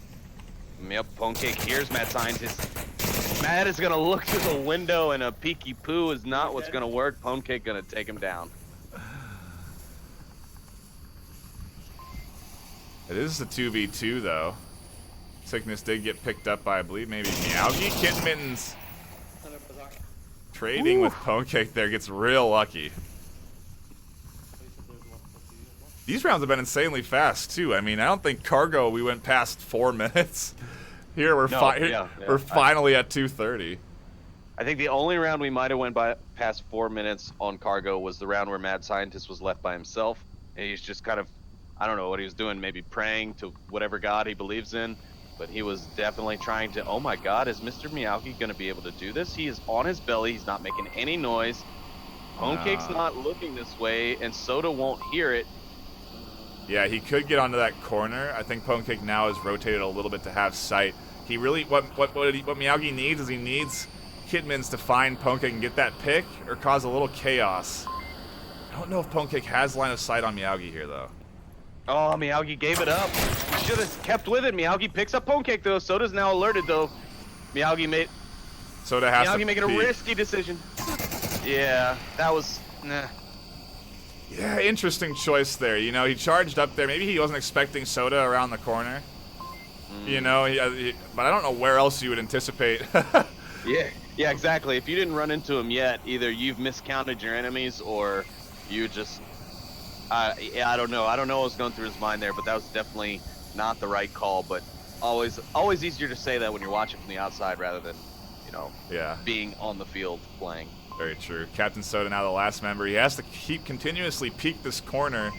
Yep, Pwnecake here's Mad Scientist. Mad is gonna look through the window, and a peeky poo is not what's gonna work. Pwnecake gonna take him down. It is a 2v2 though. Sickness did get picked up by, I believe, maybe Meowgi. Kitman's trading with Pwnecake there, gets real lucky. These rounds have been insanely fast too. I mean, I don't think Cargo we went past 4 minutes. Here we're we're finally at 2:30. I think the only round we might have went by past 4 minutes on Cargo was the round where Mad Scientist was left by himself. And he's just kind of, I don't know what he was doing, maybe praying to whatever god he believes in. But he was definitely trying to, oh my god, is Mr. Meowgi going to be able to do this? He is on his belly. He's not making any noise. Pwnecake's not looking this way, and Soda won't hear it. Yeah, he could get onto that corner. I think Pwnecake now has rotated a little bit to have sight. He really, what Meowgi needs is he needs Kitmans to find Pwnecake and get that pick or cause a little chaos. I don't know if Pwnecake has line of sight on Meowgi here though. Oh, Meowgi gave it up. He should have kept with it. Meowgi picks up Pwnecake though. Soda's now alerted though. Meowgi making a risky decision. Yeah, that was nah. Yeah, interesting choice there. You know, he charged up there. Maybe he wasn't expecting Soda around the corner. You know, but I don't know where else you would anticipate. Yeah, exactly. If you didn't run into him yet, either you've miscounted your enemies or you just, I don't know. I don't know what was going through his mind there, but that was definitely not the right call. But always easier to say that when you're watching from the outside rather than, you know, being on the field playing. Very true. Captain Soda now the last member. He has to continuously peek this corner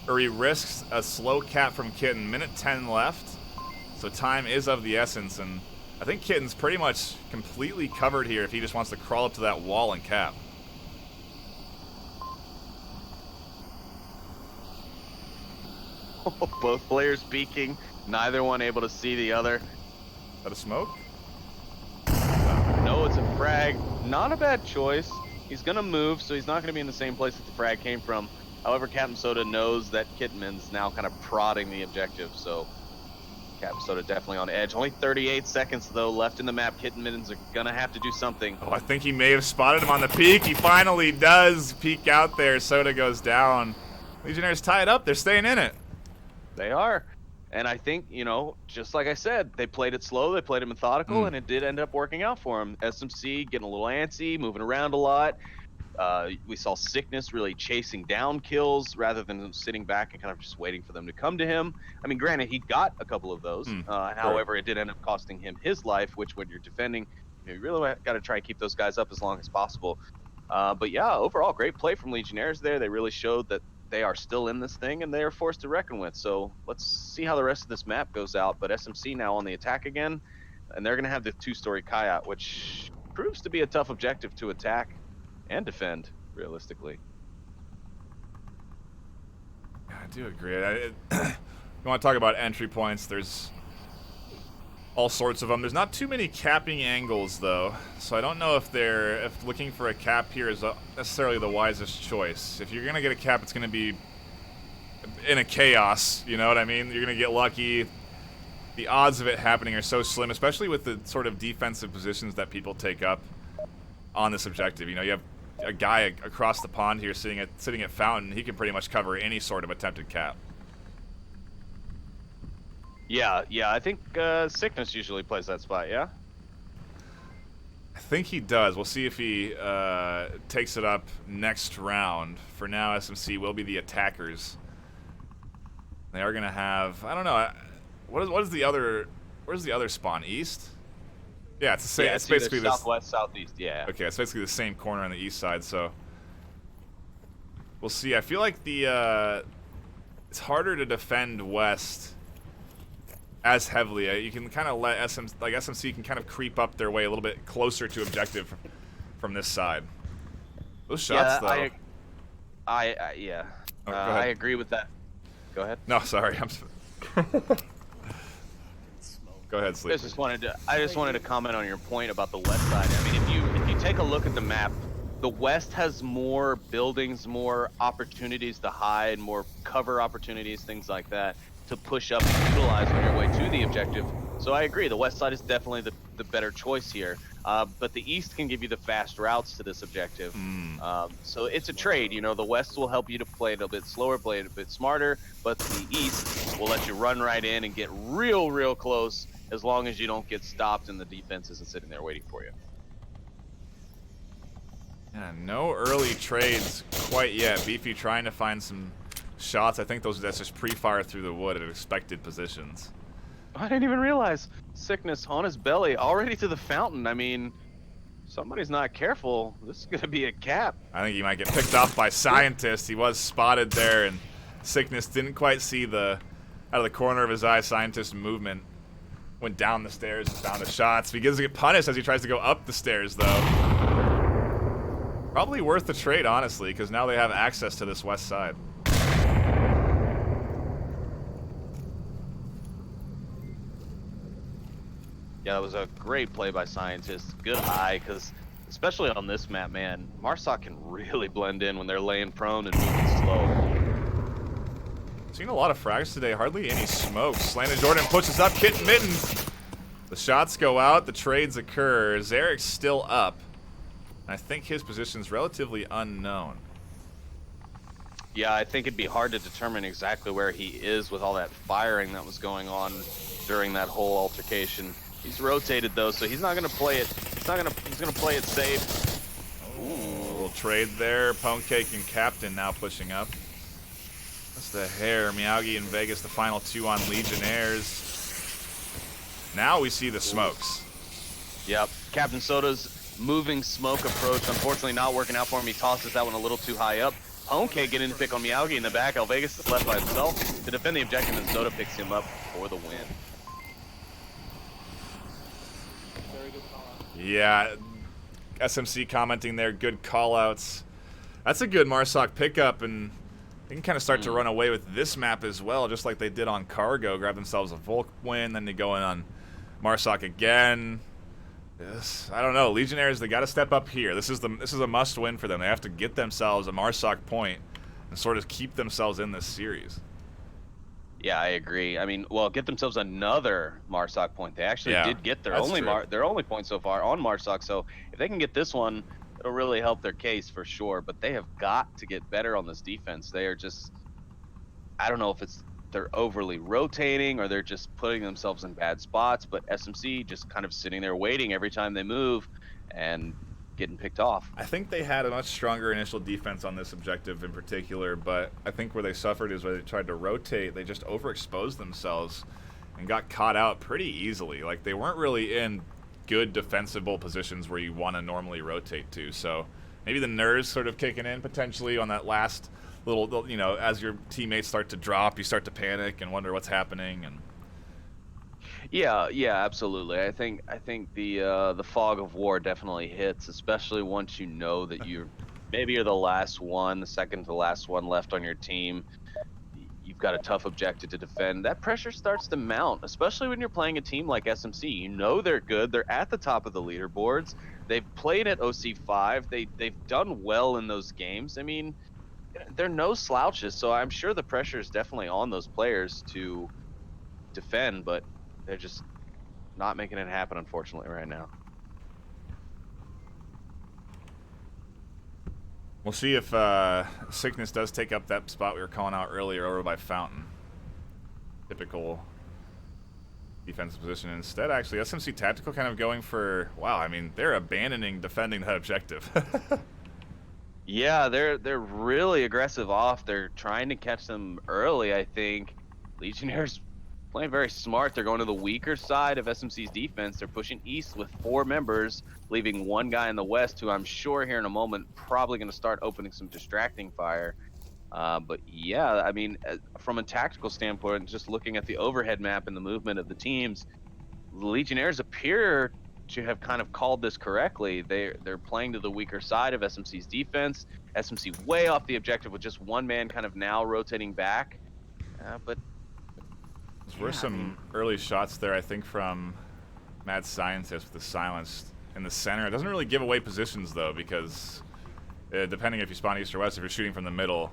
or he risks a slow cap from Kitten. Minute 10 left. So time is of the essence, and I think Kitten's pretty much completely covered here if he just wants to crawl up to that wall and cap. Both players peeking, neither one able to see the other. Is that a smoke? No, it's a frag. Not a bad choice. He's gonna move, so he's not gonna be in the same place that the frag came from. However, Captain Soda knows that Kitman's now kind of prodding the objective, so Captain Soda definitely on edge. Only 38 seconds though left in the map. Kitman's are gonna have to do something. Oh, I think he may have spotted him on the peak. He finally does peek out there. Soda goes down. Legionnaires tie it up. They're staying in it. They are. And I think, you know, just like I said, they played it slow, they played it methodical, and it did end up working out for them. SMC getting a little antsy, moving around a lot. We saw Sickness really chasing down kills rather than sitting back and kind of just waiting for them to come to him. I mean, granted, he got a couple of those. However, it did end up costing him his life, which when you're defending, you really got to try and keep those guys up as long as possible. But yeah, overall, great play from Legionnaires there. They really showed that they are still in this thing and they are forced to reckon with. So let's see how the rest of this map goes out. But SMC now on the attack again, and they're going to have the 2-story Kayat, which proves to be a tough objective to attack and defend, realistically. Yeah, I do agree. You want to talk about entry points, there's all sorts of them. There's not too many capping angles, though, so I don't know if looking for a cap here is necessarily the wisest choice. If you're going to get a cap, it's going to be in a chaos, you know what I mean? You're going to get lucky. The odds of it happening are so slim, especially with the sort of defensive positions that people take up on this objective. You know, you have a guy across the pond here sitting at Fountain. He can pretty much cover any sort of attempted cap. Yeah, I think Sickness usually plays that spot, yeah? I think he does. We'll see if he takes it up next round. For now, SMC will be the attackers. They are going to have, I don't know, what is the other, where's the other spawn? East? Yeah, it's the same. Yeah, it's basically this. Southwest, southeast, yeah. Okay, it's basically the same corner on the east side, so we'll see. I feel like it's harder to defend west as heavily. You can kind of let SMC can kind of creep up their way a little bit closer to objective from this side. Those shots, though. Yeah. Oh, go ahead. I agree with that. Go ahead. No, sorry. Go ahead, Sleeper. I just wanted to comment on your point about the west side. I mean, if you take a look at the map, the west has more buildings, more opportunities to hide, more cover opportunities, things like that, to push up and utilize on your way to the objective. So I agree, the west side is definitely the better choice here. But the east can give you the fast routes to this objective. So it's a trade. You know, the west will help you to play it a bit slower, play it a bit smarter, but the east will let you run right in and get real close, as long as you don't get stopped and the defense isn't sitting there waiting for you. Yeah, no early trades quite yet. Beefy trying to find some shots. I think that's just pre-fire through the wood at expected positions. I didn't even realize. Sickness on his belly, already to the fountain. I mean, somebody's not careful. This is going to be a cap. I think he might get picked off by Scientist. He was spotted there, and Sickness didn't quite see out of the corner of his eye, Scientist movement. Went down the stairs and found the shots. He gets to get punished as he tries to go up the stairs, though. Probably worth the trade, honestly, because now they have access to this west side. Yeah, that was a great play by Scientist. Good eye, because especially on this map, man, Marsoc can really blend in when they're laying prone and moving slow. Seen a lot of frags today, hardly any smoke. Slanted Jordan pushes up, Kitten Mittens. The shots go out, the trades occur. Zarek's still up. I think his position's relatively unknown. Yeah, I think it'd be hard to determine exactly where he is with all that firing that was going on during that whole altercation. He's rotated though, so he's not gonna play it. He's gonna play it safe. Ooh, a little trade there. Pwnecake and Captain now pushing up. That's the hair. Miyagi and Vegas, the final two on Legionnaires. Now we see the smokes. Yep, Captain Soda's moving smoke approach, unfortunately not working out for him. He tosses that one a little too high up. Pwnecake getting to pick on Miyagi in the back. El Vegas is left by himself to defend the objective, and Soda picks him up for the win. Very good call out. Yeah, SMC commenting there, good call-outs. That's a good Marsoc pickup, and they can kind of start to run away with this map as well, just like they did on Cargo. Grab themselves a Volk win, then they go in on Marsoc again. Yes, I don't know. Legionnaires, they got to step up here. This is a must-win for them. They have to get themselves a Marsoc point and sort of keep themselves in this series. Yeah, I agree. I mean, well, get themselves another Marsoc point. They actually did get their only point so far on Marsoc. So if they can get this one, it'll really help their case for sure. But they have got to get better on this defense. They are just, I don't know if they're overly rotating or they're just putting themselves in bad spots. But SMC just kind of sitting there waiting every time they move and getting picked off. I think they had a much stronger initial defense on this objective in particular, but I think where they suffered is where they tried to rotate. They just overexposed themselves and got caught out pretty easily. Like, they weren't really in good defensible positions where you want to normally rotate to. So maybe the nerves sort of kicking in potentially on that last little, you know, as your teammates start to drop, you start to panic and wonder what's happening. And Yeah, absolutely. I think the fog of war definitely hits, especially once you know that you're the last one, the second to last one left on your team. You've got a tough objective to defend. That pressure starts to mount, especially when you're playing a team like SMC. You know they're good. They're at the top of the leaderboards. They've played at OC5. They've done well in those games. I mean, they're no slouches, so I'm sure the pressure is definitely on those players to defend, but they're just not making it happen, unfortunately, right now. we'll see if Sickness does take up that spot we were calling out earlier over by Fountain. Typical defensive position. Instead, actually, SMC Tactical kind of going for, wow, I mean, they're abandoning defending that objective. Yeah, they're really aggressive off. They're trying to catch them early, I think. Legionnaires playing very smart. They're going to the weaker side of SMC's defense. They're pushing east with 4 members, leaving one guy in the west who I'm sure here in a moment probably going to start opening some distracting fire. But yeah, I mean, from a tactical standpoint, just looking at the overhead map and the movement of the teams, the Legionnaires appear to have kind of called this correctly. They're playing to the weaker side of SMC's defense. SMC way off the objective with just one man kind of now rotating back. But There were some early shots there, I think, from Mad Scientist with the silence in the center. It doesn't really give away positions, though, because depending if you spawn east or west, if you're shooting from the middle,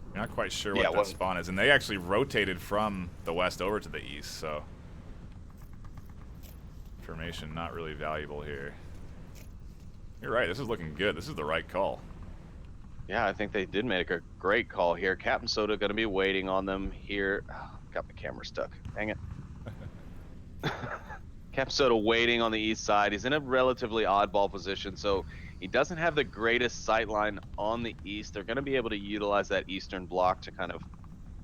you're not quite sure what that spawn is. And they actually rotated from the west over to the east, so information not really valuable here. You're right, this is looking good. This is the right call. Yeah, I think they did make a great call here. Captain Soda going to be waiting on them here. Oh, got my camera stuck. Dang it. Captain Soda waiting on the east side. He's in a relatively oddball position, so he doesn't have the greatest sight line on the east. They're going to be able to utilize that eastern block to kind of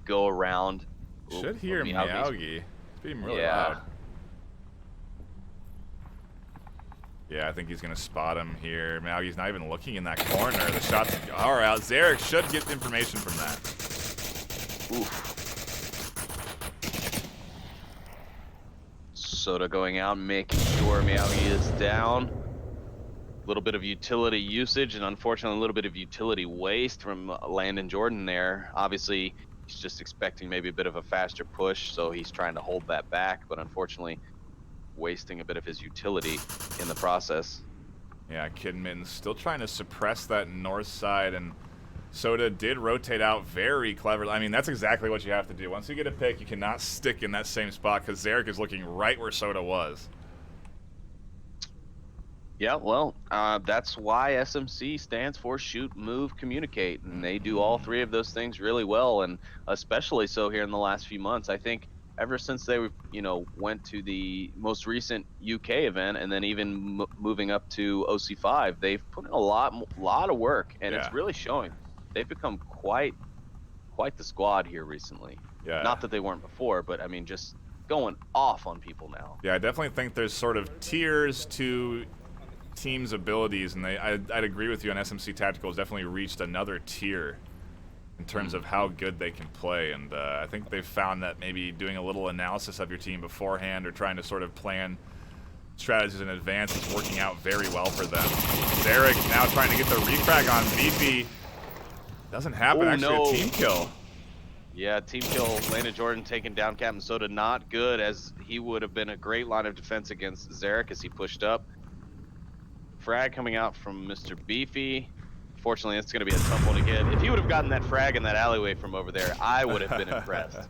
go around. Should hear Meowgy. It's being really loud. Yeah, I think he's going to spot him here. Meowgy's not even looking in that corner. The shots are out. Zarek should get information from that. Oof. Soda going out, making sure Meowgy is down. A little bit of utility usage, and unfortunately a little bit of utility waste from Landon Jordan there. Obviously, he's just expecting maybe a bit of a faster push, so he's trying to hold that back, but unfortunately wasting a bit of his utility in the process. Yeah, Kid Mittens still trying to suppress that north side, and Soda did rotate out very cleverly. I mean, that's exactly what you have to do. Once you get a pick, you cannot stick in that same spot because Zarek is looking right where Soda was. Yeah, well, that's why SMC stands for Shoot, Move, Communicate, and they do all three of those things really well, and especially so here in the last few months. I think ever since they, went to the most recent UK event, and then even moving up to OC5, they've put in a lot of work, and it's really showing. They've become quite the squad here recently. Yeah. Not that they weren't before, but I mean, just going off on people now. Yeah, I definitely think there's sort of tiers to teams' abilities, and I'd agree with you on SMC Tactical has definitely reached another tier in terms of how good they can play, and I think they've found that maybe doing a little analysis of your team beforehand or trying to sort of plan strategies in advance is working out very well for them. Zarek now trying to get the refrag on Beefy. Doesn't happen. A team kill. Yeah, team kill. Landon Jordan taking down Captain Soda. Not good, as he would have been a great line of defense against Zarek as he pushed up. Frag coming out from Mr. Beefy. Fortunately, it's going to be a tough one to get. If he would have gotten that frag in that alleyway from over there, I would have been impressed.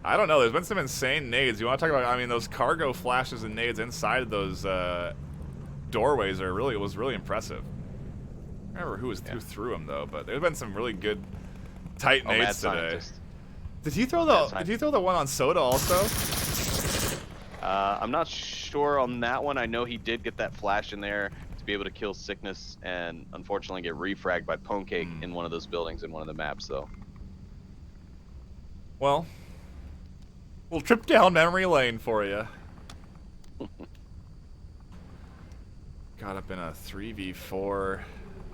I don't know. There's been some insane nades. You want to talk about, I mean, those cargo flashes and nades inside of those doorways was really impressive. I don't remember who threw them, though, but there's been some really good tight nades today. Did he throw the one on Soda also? I'm not sure on that one. I know he did get that flash in there to be able to kill Sickness and unfortunately get refragged by Pwnecake in one of those buildings in one of the maps, though. Well, we'll trip down memory lane for you. Got up in a 3v4.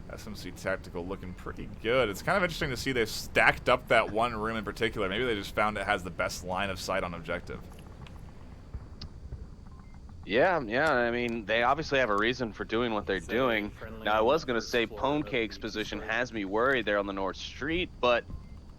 SMC Tactical looking pretty good. It's kind of interesting to see they've stacked up that one room in particular. Maybe they just found it has the best line of sight on objective. Yeah, I mean, they obviously have a reason for doing what they're doing. Now, I was going to say Pwnecake's position has me worried there on the North Street, but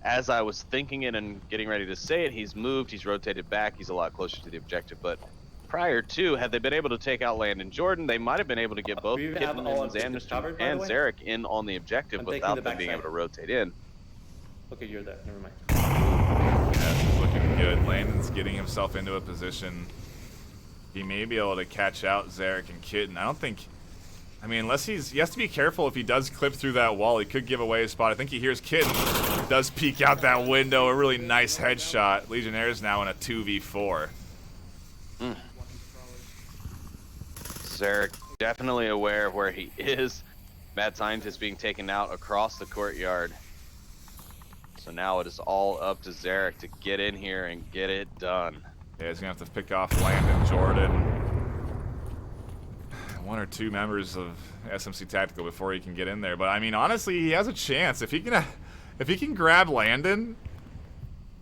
as I was thinking it and getting ready to say it, he's moved, he's rotated back, he's a lot closer to the objective. But prior to, had they been able to take out Landon Jordan, they might have been able to get both Kitten and Zarek in on the objective without them being able to rotate in. Okay, you're there. Never mind. Yeah, this is looking good. Landon's getting himself into a position. He may be able to catch out Zarek and Kitten. I don't think... I mean, unless he has to be careful if he does clip through that wall. He could give away his spot. I think he hears Kitten. Does peek out that window. A really nice headshot. Legionnaires now in a 2v4. Zarek definitely aware of where he is. Mad Scientist being taken out across the courtyard. So now it is all up to Zarek to get in here and get it done. Yeah, he's going to have to pick off Landon Jordan. One or two members of SMC Tactical before he can get in there. But, I mean, honestly, he has a chance. If he can If he can grab Landon,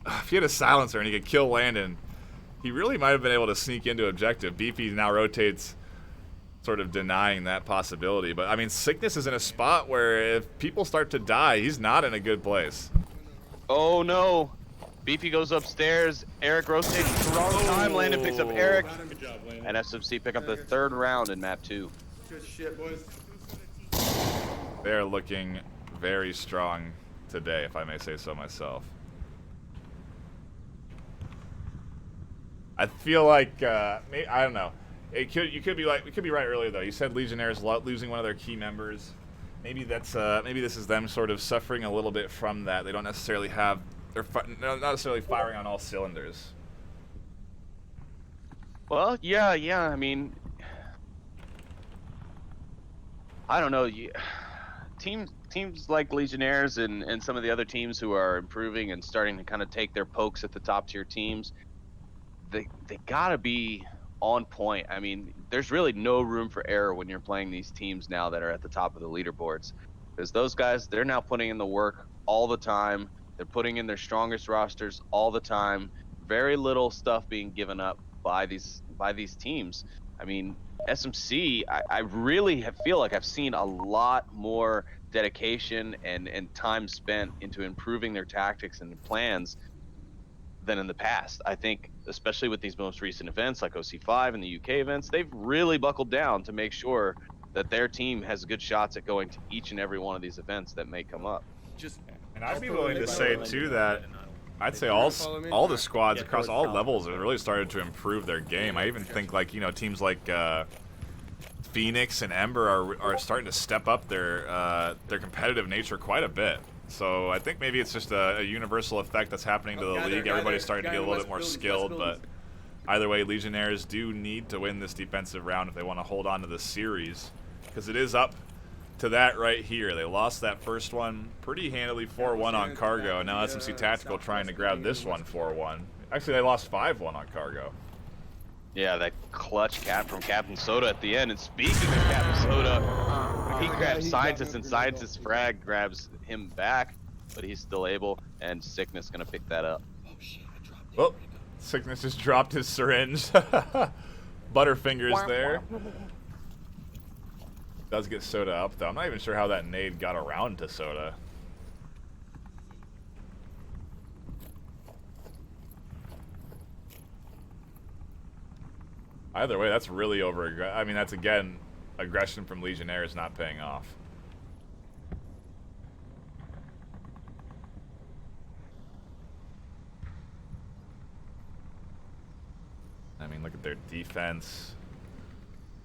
if he had a silencer and he could kill Landon, he really might have been able to sneak into objective. BP now rotates, sort of denying that possibility. But, I mean, Sickness is in a spot where if people start to die, he's not in a good place. Oh, no. BP goes upstairs. Eric rotates at the wrong time. Landon picks up Eric. Good job, Landon. And SMC pick up the 3rd round in map 2. Good shit, boys. They're looking very strong today, if I may say so myself. I feel like I don't know. You could be right earlier though. You said Legionnaires losing one of their key members. Maybe that's maybe this is them sort of suffering a little bit from that. They don't necessarily have they're not necessarily firing on all cylinders. Well, yeah. I mean, I don't know. Teams like Legionnaires and some of the other teams who are improving and starting to kind of take their pokes at the top tier teams, they gotta be on point. I mean, there's really no room for error when you're playing these teams now that are at the top of the leaderboards, because those guys, they're now putting in the work all the time. They're putting in their strongest rosters all the time. Very little stuff being given up by these teams. I mean, SMC, I really feel like I've seen a lot more dedication and time spent into improving their tactics and plans than in the past. I think, especially with these most recent events like OC5 and the UK events, they've really buckled down to make sure that their team has good shots at going to each and every one of these events that may come up. And I'd be willing to say too that I'd say all the squads across all levels have really started to improve their game. I even think like teams like Phoenix and Ember are starting to step up their competitive nature quite a bit. So I think maybe it's just a universal effect that's happening to the league. Everybody's starting to get a little bit more skilled, but either way, Legionnaires do need to win this defensive round if they want to hold on to the series, because it is up to that right here. They lost that first one pretty handily 4-1 on Cargo. Now SMC Tactical trying to grab this one 4-1. Actually, they lost 5-1 on Cargo. Yeah, that clutch cap from Captain Soda at the end. And speaking of Captain Soda, he grabs Scientist, and Scientist frag grabs him back, but he's still able, and Sickness gonna pick that up. Oh shit, I dropped it. Oh, Sickness just dropped his syringe. Butterfingers there. Does get Soda up, though. I'm not even sure how that nade got around to Soda. Either way, that's really I mean, that's, again, aggression from Legionnaires not paying off. I mean, look at their defense.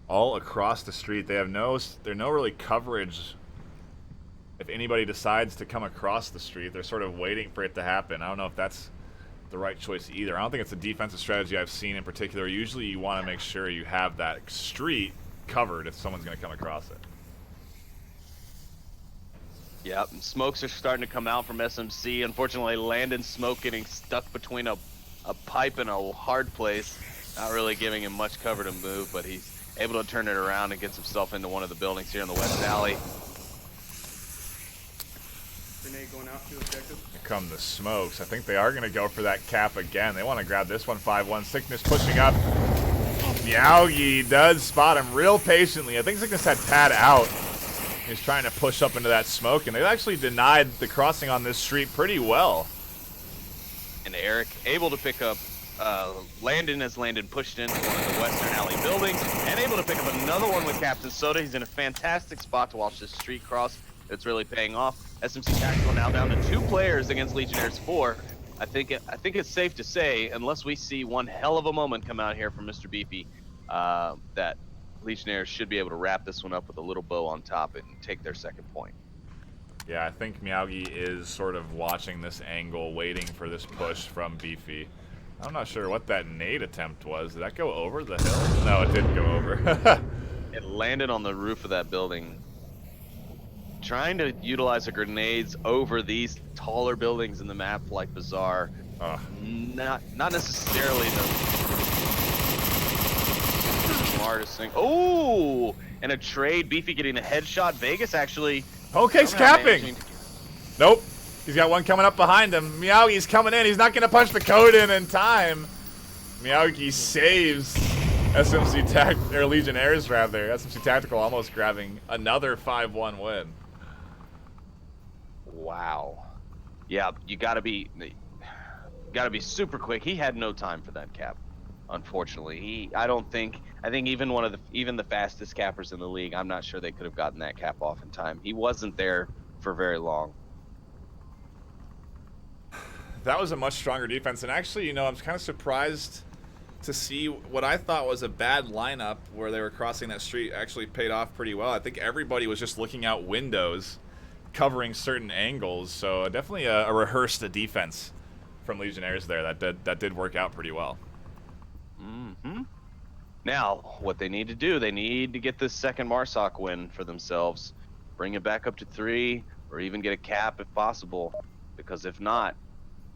All across the street. There's no really coverage. If anybody decides to come across the street, they're sort of waiting for it to happen. I don't know if that's the right choice either. I don't think it's a defensive strategy I've seen in particular. Usually you want to make sure you have that street covered if someone's going to come across it. Yep, and smokes are starting to come out from SMC. Unfortunately, Landon's smoke getting stuck between a pipe and a hard place. Not really giving him much cover to move, but he's able to turn it around and gets himself into one of the buildings here in the West Alley. Grenade going out to objective. Here come the smokes. I think they are going to go for that cap again. They want to grab this one 5-1. Sickness pushing up. Meowgi does spot him real patiently. I think Sickness had pad out. He's trying to push up into that smoke, and they actually denied the crossing on this street pretty well. And Eric able to pick up Landon as Landon pushed into one of the Western Alley buildings, and able to pick up another one with Captain Soda. He's in a fantastic spot to watch this street cross. It's really paying off. SMC Tactical now down to 2 players against Legionnaires 4. I think it's safe to say, unless we see one hell of a moment come out here from Mr. Beefy, that Legionnaires should be able to wrap this one up with a little bow on top and take their second point. Yeah, I think Meowgi is sort of watching this angle, waiting for this push from Beefy. I'm not sure what that nade attempt was. Did that go over the hill? No, it didn't go over. It landed on the roof of that building. Trying to utilize the grenades over these taller buildings in the map like Bazaar. Not necessarily the smartest thing. Oh, and a trade. Beefy getting a headshot. Vegas actually. Poke's capping. Nope. He's got one coming up behind him. Miyagi coming in. He's not going to punch the code in time. Miyagi saves SMC or Legionnaires rather. SMC Tactical almost grabbing another 5-1 win. Wow. Yeah, you gotta be super quick. He had no time for that cap, unfortunately. I think even the fastest cappers in the league, I'm not sure they could have gotten that cap off in time. He wasn't there for very long. That was a much stronger defense, and actually, you know, I'm kind of surprised to see what I thought was a bad lineup where they were crossing that street actually paid off pretty well. I think everybody was just looking out windows, covering certain angles, so definitely a rehearsed defense from Legionnaires there that did work out pretty well. Mm-hmm. Now, what they need to do, they need to get this second Marsoc win for themselves, bring it back up to 3, or even get a cap if possible, because if not,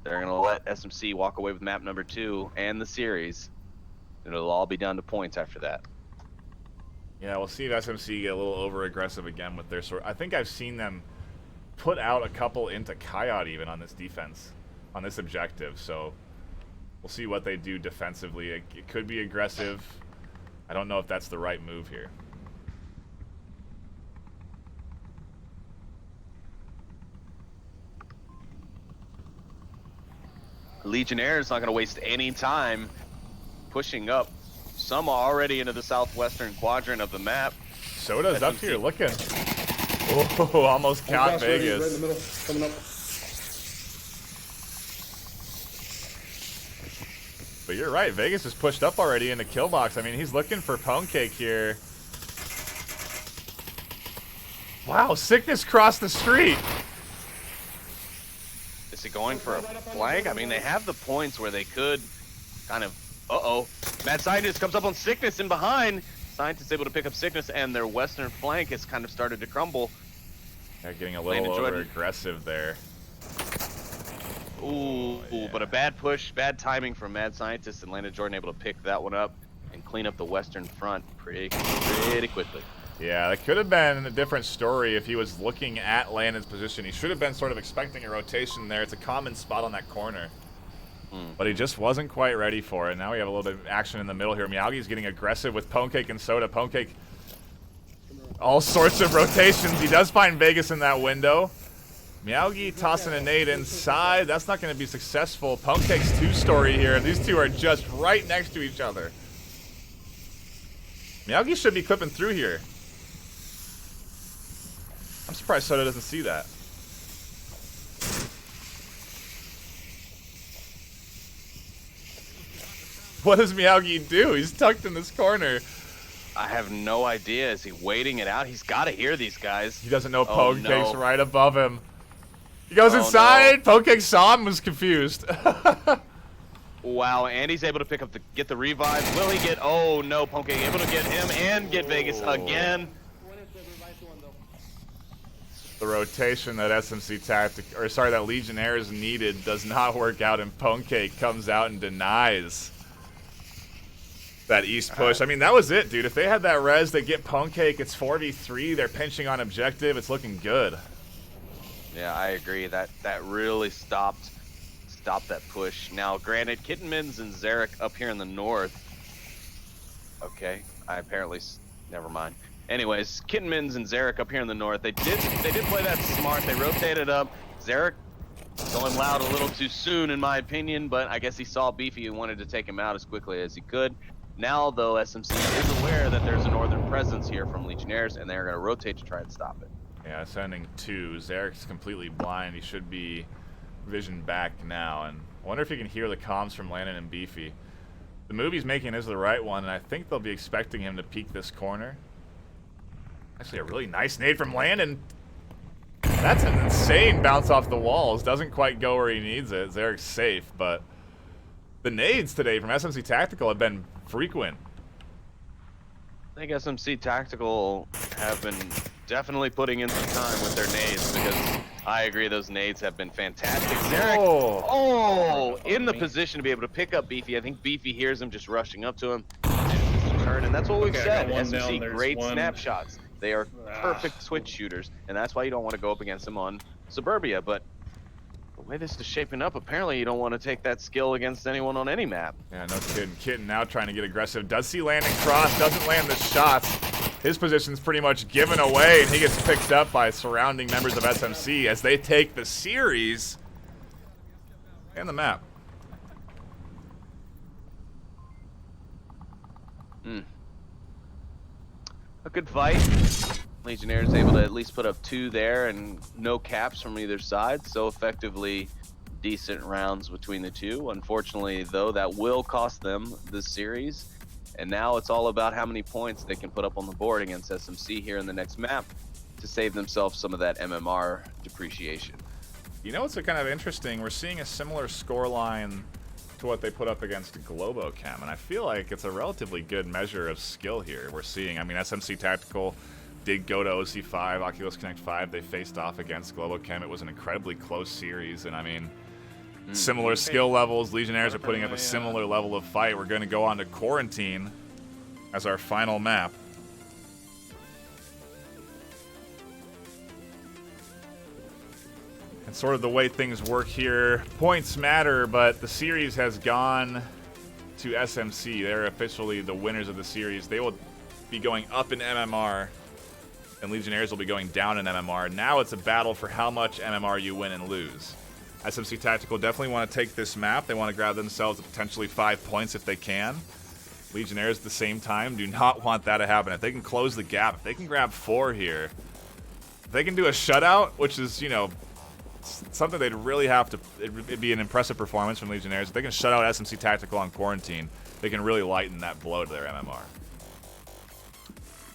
they're going to let SMC walk away with map number 2 and the series. It'll all be down to points after that. Yeah, we'll see if SMC get a little over-aggressive again with their sort. I think I've seen them put out a couple into Coyote even on this defense, on this objective, so we'll see what they do defensively. It could be aggressive. I don't know if that's the right move here. Legionnaires not going to waste any time pushing up. Some are already into the southwestern quadrant of the map. Soda's up here looking. Oh, almost caught Vegas. Right in the middle, coming up. But you're right, Vegas is pushed up already in the kill box. I mean, he's looking for Pone Cake here. Wow, Sickness crossed the street. Is he going for a flank? I mean, they have the points where they could kind of... Uh-oh. Mad Scientist comes up on Sickness in behind. Scientist able to pick up Sickness, and their western flank has kind of started to crumble. They're getting a little over-aggressive there. Ooh, yeah. But a bad push, bad timing from Mad Scientist, and Landon Jordan able to pick that one up and clean up the western front pretty quickly. Yeah, that could have been a different story if he was looking at Landon's position. He should have been sort of expecting a rotation there. It's a common spot on that corner. But he just wasn't quite ready for it. Now we have a little bit of action in the middle here. Miyagi's getting aggressive with Pone Cake and Soda. Pone Cake, all sorts of rotations. He does find Vegas in that window. Miyagi tossing a nade inside. That's not going to be successful. Pone Cake's 2-story here. These two are just right next to each other. Miyagi should be clipping through here. I'm surprised Soda doesn't see that. What does Miyagi do? He's tucked in this corner. I have no idea. Is he waiting it out? He's got to hear these guys. He doesn't know Pone Cake's right above him. He goes inside. No. Pone Cake saw him and was confused. Wow, and he's able to get the revive. Will he get... Oh, no, Pone Cake able to get him and get Vegas again. The rotation that that Legionnaires needed does not work out, and Pone Cake comes out and denies that east push. I mean, that was it, dude. If they had that res, they get Pone Cake. It's 4v3. They're pinching on objective. It's looking good. Yeah, I agree. That really stopped that push. Now, granted, Kittenmans and Zarek up here in the north. Okay, never mind. Anyways, Kittenmans and Zarek up here in the north. They did play that smart. They rotated up. Zarek going loud a little too soon, in my opinion, but I guess he saw Beefy and wanted to take him out as quickly as he could. Now, though, SMC is aware that there's a northern presence here from Legionnaires, and they're going to rotate to try and stop it. Yeah, sending 2. Zarek's completely blind. He should be vision back now, and I wonder if he can hear the comms from Landon and Beefy. The move he's making is the right one, and I think they'll be expecting him to peek this corner. Actually, a really nice nade from Landon. That's an insane bounce off the walls. Doesn't quite go where he needs it. Zarek's safe, but the nades today from SMC Tactical have been frequent. I think SMC Tactical have been definitely putting in some time with their nades, because I agree those nades have been fantastic. Zarek, in the position to be able to pick up Beefy. I think Beefy hears him just rushing up to him. And that's what we've said. SMC, great snapshots. They are perfect switch shooters, and that's why you don't want to go up against them on Suburbia. But the way this is shaping up, apparently you don't want to take that skill against anyone on any map. Yeah, no kidding. Kitten now trying to get aggressive. Does see landing cross, doesn't land the shots. His position's pretty much given away, and he gets picked up by surrounding members of SMC as they take the series and the map. A good fight. Legionnaires able to at least put up 2 there and no caps from either side, so effectively decent rounds between the two. Unfortunately, though, that will cost them the series, and now it's all about how many points they can put up on the board against SMC here in the next map to save themselves some of that MMR depreciation. You know what's kind of interesting? We're seeing a similar scoreline to what they put up against Globochem, and I feel like it's a relatively good measure of skill here. We're seeing, I mean, SMC Tactical did go to OC5, Oculus Connect 5. They faced off against Globochem. It was an incredibly close series, and I mean, similar skill levels. Legionnaires are putting up a similar level of fight. We're going to go on to Quarantine as our final map. And sort of the way things work here, points matter, but the series has gone to SMC. They're officially the winners of the series. They will be going up in MMR, and Legionnaires will be going down in MMR. Now it's a battle for how much MMR you win and lose. SMC Tactical definitely want to take this map. They want to grab themselves potentially 5 points if they can. Legionnaires at the same time do not want that to happen. If they can close the gap, if they can grab 4 here, if they can do a shutout, which is, you know, something they'd really have to, it'd be an impressive performance from Legionnaires. If they can shut out SMC Tactical on Quarantine, they can really lighten that blow to their MMR.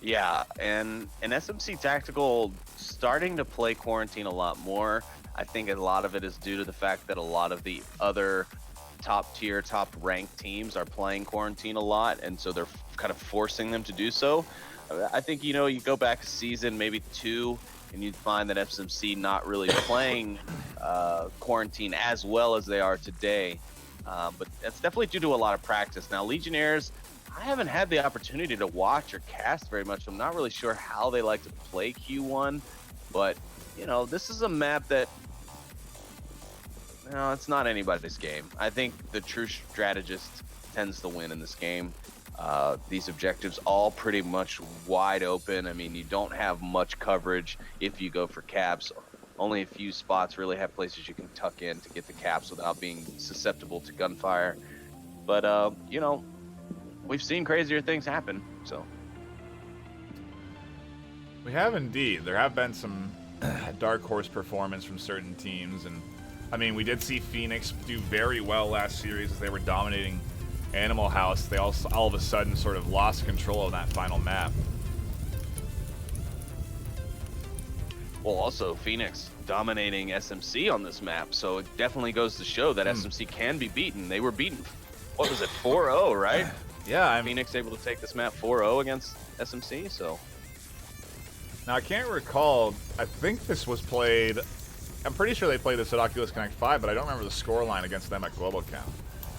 Yeah, and SMC Tactical starting to play Quarantine a lot more. I think a lot of it is due to the fact that a lot of the other top tier, top ranked teams are playing Quarantine a lot, and so they're kind of forcing them to do so. I think, you know, you go back a season, maybe 2, and you'd find that SMC not really playing Quarantine as well as they are today. But that's definitely due to a lot of practice. Now, Legionnaires, I haven't had the opportunity to watch or cast very much. I'm not really sure how they like to play Q1, but, you know, this is a map that, no, it's not anybody's game. I think the true strategist tends to win in this game. These objectives all pretty much wide open. I mean, you don't have much coverage if you go for caps. Only a few spots really have places you can tuck in to get the caps without being susceptible to gunfire. But, you know, we've seen crazier things happen, so. We have indeed. There have been some dark horse performance from certain teams, and I mean, we did see Phoenix do very well last series as they were dominating Animal House. They all of a sudden sort of lost control of that final map. Well, also Phoenix dominating SMC on this map, so it definitely goes to show that SMC can be beaten. They were beaten, what was it, 4-0, right? Yeah, Phoenix able to take this map 4-0 against SMC, so. Now, I can't recall. I think this was played. I'm pretty sure they played this at Oculus Connect 5, but I don't remember the scoreline against them at Globochem.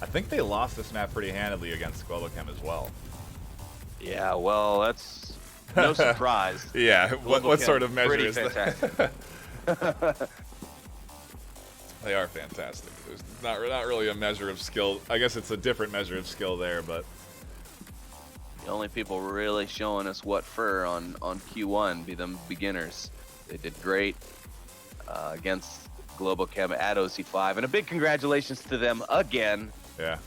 I think they lost this map pretty handily against Globochem as well. Yeah, well, that's no surprise. Yeah, what sort of measure is that? They are fantastic. There's not really a measure of skill. I guess it's a different measure of skill there, but The only people really showing us what for on Q1 be them beginners. They did great against Globochem at OC5, and a big congratulations to them again. Yeah.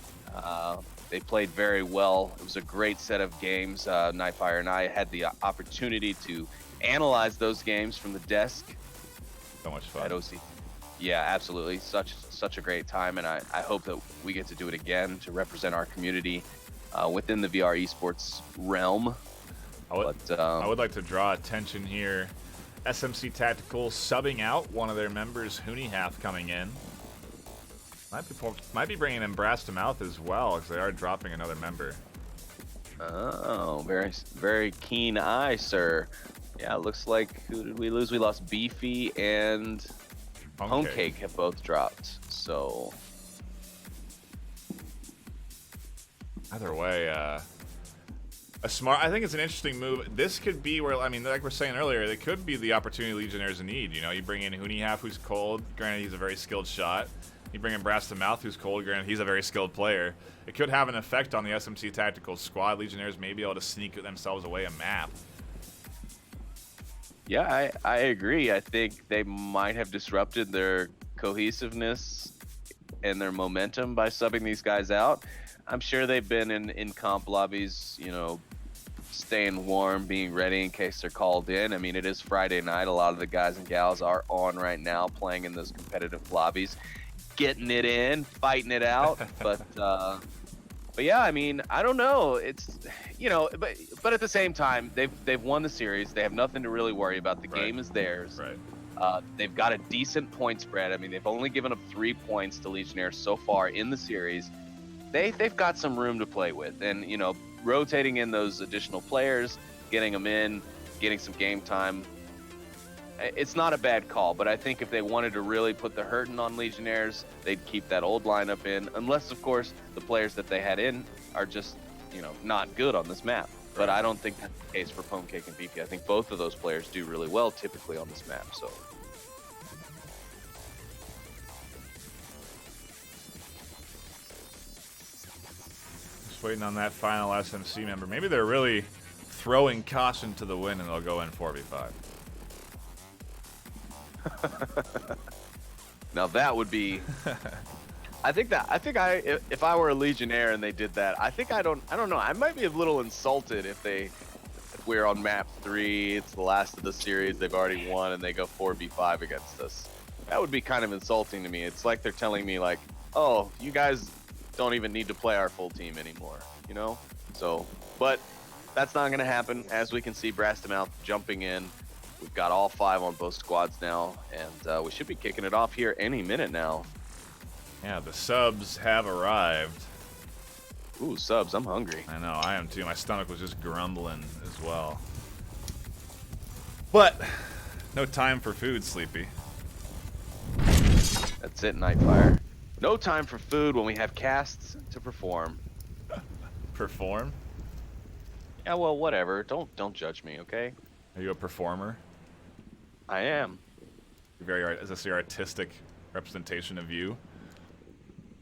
They played very well. It was a great set of games. NightFiree and I had the opportunity to analyze those games from the desk. So much fun. At OC. Yeah, absolutely. Such a great time, and I hope that we get to do it again to represent our community within the VR esports realm. I would like to draw attention here. SMC Tactical subbing out one of their members, Hooneyhalf, coming in. Might be bringing in Brass to Mouth as well, because they are dropping another member. Oh, very, very keen eye, sir. Yeah, it looks like, who did we lose? We lost Beefy and Homecake have both dropped. So either way, I think it's an interesting move. This could be where, I mean, like we're saying earlier, it could be the opportunity Legionnaires need. You know, you bring in Hooneyhalf, who's cold. Granted, he's a very skilled shot. You bring in Brass to Mouth, who's cold. Granted, he's a very skilled player. It could have an effect on the SMC tactical squad. Legionnaires may be able to sneak themselves away a map. Yeah, I agree. I think they might have disrupted their cohesiveness and their momentum by subbing these guys out. I'm sure they've been in comp lobbies, you know, staying warm, being ready in case they're called in. I mean, it is Friday night. A lot of the guys and gals are on right now playing in those competitive lobbies, getting it in, fighting it out. But yeah, I mean, I don't know. It's, you know, but at the same time, they've won the series. They have nothing to really worry about. The game is theirs. Right. They've got a decent point spread. I mean, they've only given up 3 points to Legionnaires so far in the series. They've got some room to play with, and you know, rotating in those additional players, getting them in, getting some game time, it's not a bad call. But I think if they wanted to really put the hurting on Legionnaires, they'd keep that old lineup in, unless of course the players that they had in are just, you know, not good on this map. But I don't think that's the case for Pwnecake and BP. I think both of those players do really well typically on this map. So. Waiting on that final SMC member. Maybe they're really throwing caution to the wind and they'll go in 4v5. Now that would be. If I were a Legionnaire and they did that, I don't know. I might be a little insulted if we're on map 3. It's the last of the series. They've already won and they go 4v5 against us. That would be kind of insulting to me. It's like they're telling me like, oh, you guys don't even need to play our full team anymore, you know? So, but that's not going to happen. As we can see, Brass to Mouth jumping in. We've got all 5 on both squads now, and we should be kicking it off here any minute now. Yeah, the subs have arrived. Ooh, subs, I'm hungry. I know, I am too. My stomach was just grumbling as well. But, no time for food, Sleepy. That's it, NightFiree. No time for food when we have casts to perform. Perform? Yeah, well, whatever. Don't judge me, okay? Are you a performer? I am. Is this your artistic representation of you?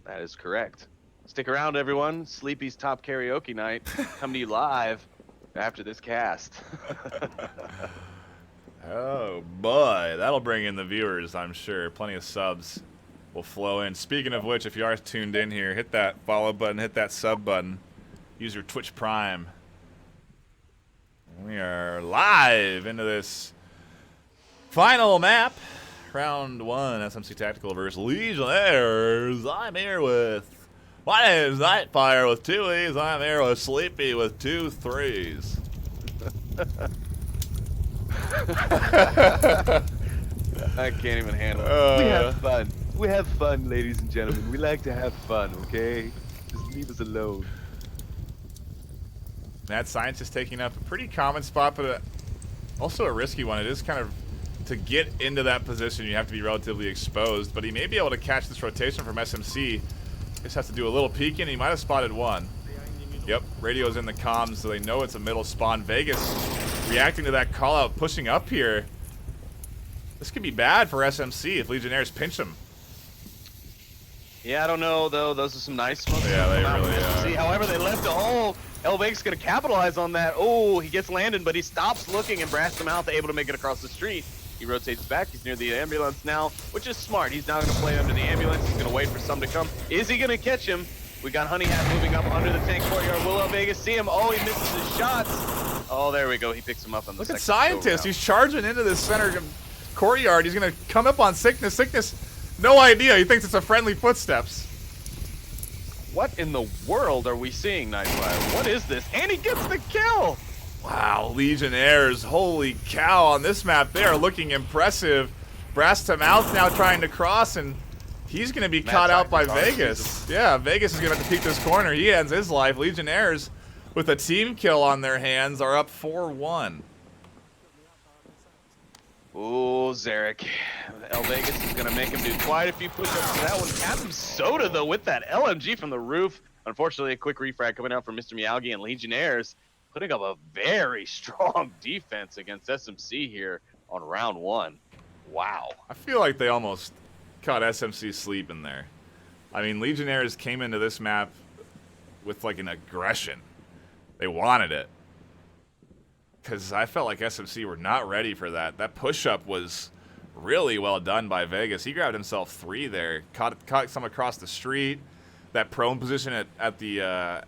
That is correct. Stick around, everyone. Sleepy's Top Karaoke Night coming to you live after this cast. Oh boy, that'll bring in the viewers, I'm sure. Plenty of subs will flow in. Speaking of which, if you are tuned in here, hit that follow button, hit that sub button, use your Twitch Prime. We are live into this final map, round 1, SMC Tactical versus Legionnaires. I'm here with, my name is NightFiree with 2 E's. I'm here with Sleepy with 2 3's. I can't even handle it. We have fun. We have fun, ladies and gentlemen. We like to have fun, okay? Just leave us alone. Mad Science is taking up a pretty common spot, but also a risky one. It is kind of, to get into that position, you have to be relatively exposed, but he may be able to catch this rotation from SMC. Just has to do a little peeking. He might have spotted one. Yep, radio's in the comms, so they know it's a middle spawn. Vegas reacting to that call out, pushing up here. This could be bad for SMC if Legionnaires pinch him. Yeah, I don't know, though. Those are some nice smokes. Yeah, they really are. See, however, they left a hole. Vegas going to capitalize on that. Oh, he gets landed, but he stops looking, and Brass to Mouth able to make it across the street. He rotates back. He's near the ambulance now, which is smart. He's now going to play under the ambulance. He's going to wait for some to come. Is he going to catch him? We got Honey Hat moving up under the tank courtyard. Will Vegas see him? Oh, he misses his shots. Oh, there we go. He picks him up on the second. Look at Scientist. He's charging into this center courtyard. He's going to come up on Sickness. Sickness, no idea. He thinks it's a friendly footsteps. What in the world are we seeing, NightFiree? What is this? And he gets the kill! Wow, Legionnaires, holy cow, on this map, they are looking impressive. Brass to Mouth now trying to cross, and he's going to be caught out by Vegas. Yeah, Vegas is going to have to peek this corner. He ends his life. Legionnaires, with a team kill on their hands, are up 4-1. Ooh, Zarek. Vegas is going to make him do quite a few push-ups for that one. Captain Soda, though, with that LMG from the roof. Unfortunately, a quick refrag coming out from Mr. Miyagi and Legionnaires. putting up a very strong defense against SMC here on round 1. Wow. I feel like they almost caught SMC sleeping there. I mean, Legionnaires came into this map with like an aggression. They wanted it. Because I felt like SMC were not ready for that. That push-up was really well done by Vegas. He grabbed himself 3 there. Caught some across the street. That prone position at the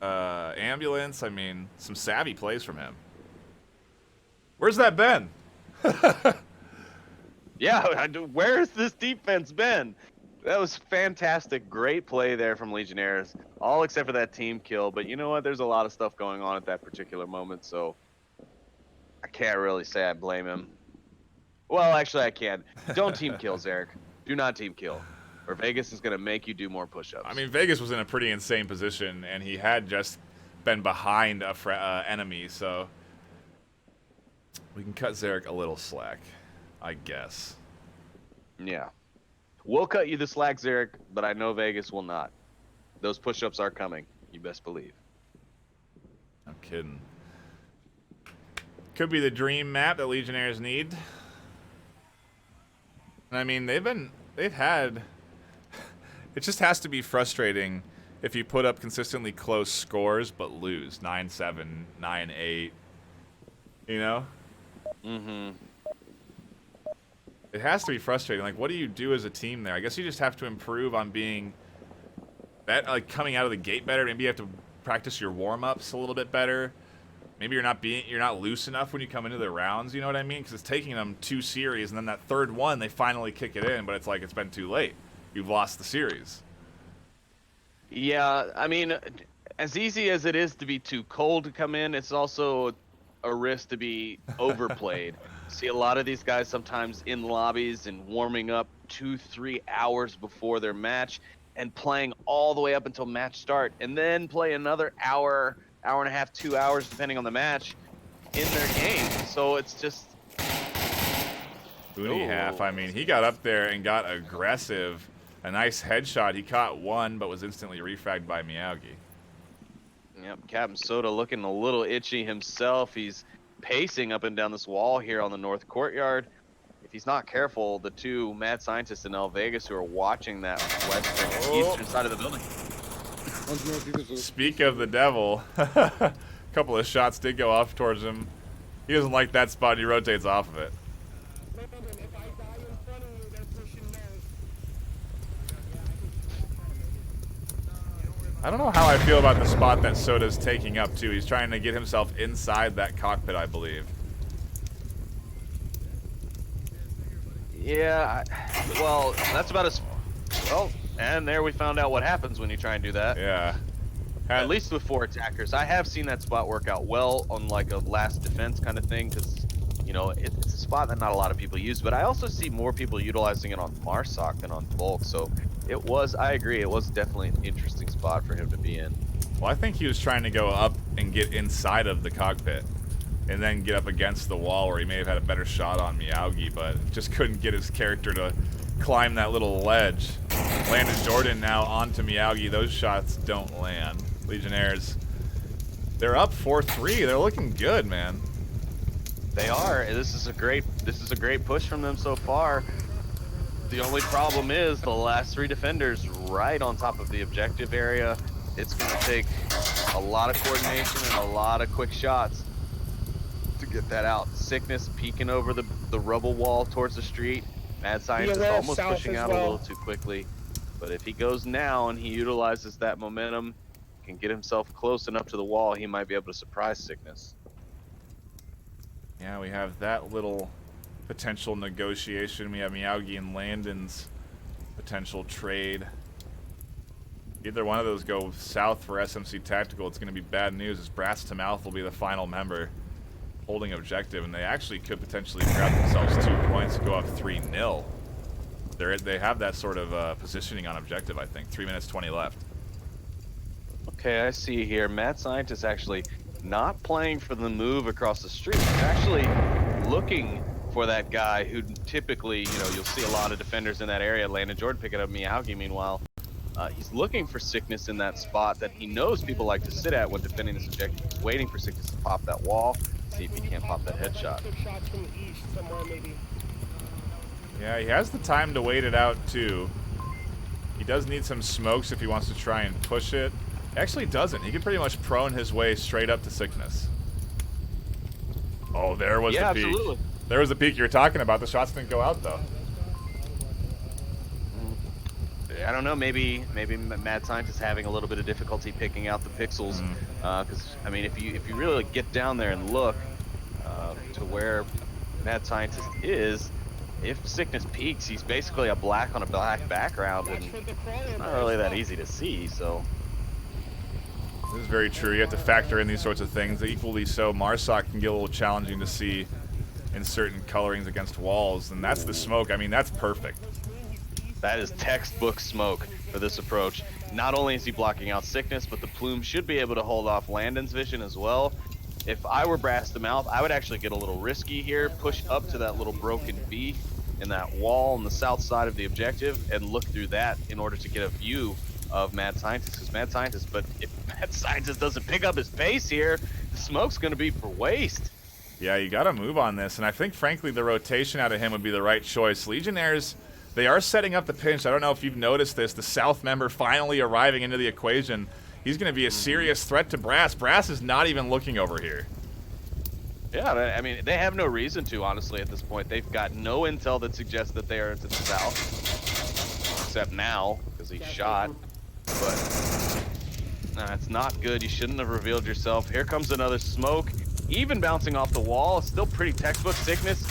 ambulance. I mean, some savvy plays from him. Where's that been? Yeah, where's this defense been? That was fantastic. Great play there from Legionnaires. All except for that team kill. But you know what? There's a lot of stuff going on at that particular moment, so I can't really say I blame him. Well, actually, I can. Don't team kill, Zarek. Do not team kill, or Vegas is going to make you do more push-ups. I mean, Vegas was in a pretty insane position, and he had just been behind a enemy, so we can cut Zarek a little slack, I guess. Yeah. We'll cut you the slack, Zarek, but I know Vegas will not. Those push-ups are coming. You best believe. No kidding. Could be the dream map that Legionnaires need. I mean, they've had. It just has to be frustrating if you put up consistently close scores but lose 9-7, 9-8. You know? Mm-hmm. It has to be frustrating. Like, what do you do as a team there? I guess you just have to improve on being that, like, coming out of the gate better. Maybe you have to practice your warm-ups a little bit better. Maybe you're not loose enough when you come into the rounds. You know what I mean? Because it's taking them 2 series, and then that third one they finally kick it in, but it's like it's been too late. You've lost the series. Yeah, I mean, as easy as it is to be too cold to come in, it's also a risk to be overplayed. See a lot of these guys sometimes in lobbies and warming up 2-3 hours before their match and playing all the way up until match start, and then play another hour, hour and a half, 2 hours, depending on the match, in their game. So it's just... Booty half. I mean, he got up there and got aggressive. A nice headshot. He caught one, but was instantly refragged by Miyagi. Yep, Captain Soda looking a little itchy himself. He's pacing up and down this wall here on the north courtyard. If he's not careful, the 2 mad scientists in El Vegas who are watching that western eastern side of the building. Speak of the devil. A couple of shots did go off towards him. He doesn't like that spot. He rotates off of it. If I die in front of you, that's what you know. I don't know how I feel about the spot that Soda's taking up, too. He's trying to get himself inside that cockpit, I believe. Yeah, well, that's about as... Well, and there we found out what happens when you try and do that. Yeah. At least with 4 attackers. I have seen that spot work out well on like a last defense kind of thing, because, you know, it's a spot that not a lot of people use, but I also see more people utilizing it on Marsoc than on Volk, so I agree, it was definitely an interesting spot for him to be in. Well, I think he was trying to go up and get inside of the cockpit and then get up against the wall where he may have had a better shot on Miyagi, but just couldn't get his character to climb that little ledge. Landed Jordan now onto Miyagi. Those shots don't land. Legionnaires, they're up 4-3. They're looking good, man. They are. This is a great push from them so far. The only problem is the last 3 defenders right on top of the objective area. It's going to take a lot of coordination and a lot of quick shots to get that out. Sickness peeking over the rubble wall towards the street. Mad Scientist almost pushing out a little too quickly. But if he goes now and he utilizes that momentum, can get himself close enough to the wall, he might be able to surprise Sickness. Yeah, we have that little potential negotiation. We have Miyagi and Landon's potential trade. Either one of those go south for SMC Tactical, it's going to be bad news, as Brass to Mouth will be the final member holding objective, and they actually could potentially grab themselves 2 points and go up 3-0. They have that sort of positioning on objective, I think. 3 minutes 20 left. Okay, I see here. Mad Scientist actually not playing for the move across the street. He's actually looking for that guy who typically, you know, you'll see a lot of defenders in that area. Landon Jordan picking up Miyagi, meanwhile. He's looking for Sickness in that spot that he knows people like to sit at when defending this objective. He's waiting for Sickness to pop that wall, see if he can't pop that headshot. Shots from the east somewhere, maybe. Yeah, he has the time to wait it out, too. He does need some smokes if he wants to try and push it. Actually doesn't. He can pretty much prone his way straight up to Sickness. Oh, there was the peak. Absolutely. There was the peak you were talking about. The shots didn't go out, though. I don't know. Maybe Mad Scientist having a little bit of difficulty picking out the pixels. Because I mean, if you really get down there and look to where Mad Scientist is, if Sickness peaks, he's basically a black on a black background, and it's not really that easy to see. So this is very true. You have to factor in these sorts of things. Equally so, Marsoc can get a little challenging to see in certain colorings against walls, and that's the smoke. I mean, that's perfect. that is textbook smoke for this approach. Not only is he blocking out Sickness, but the plume should be able to hold off Landon's vision as well. If I were Brass the Mouth, I would actually get a little risky here, push up to that little broken V in that wall on the south side of the objective and look through that in order to get a view of Mad Scientist. Because Mad Scientist, but if Mad Scientist doesn't pick up his pace here, the smoke's going to be for waste. Yeah, you got to move on this, and I think, frankly, the rotation out of him would be the right choice. Legionnaires, they are setting up the pinch. I don't know if you've noticed this. The South member finally arriving into the equation. He's going to be a serious threat to Brass. Brass is not even looking over here. Yeah, I mean, they have no reason to, honestly, at this point. They've got no intel that suggests that they are to the south, except now, because he's shot. But it's not good. You shouldn't have revealed yourself. Here comes another smoke, even bouncing off the wall. Still pretty textbook. Sickness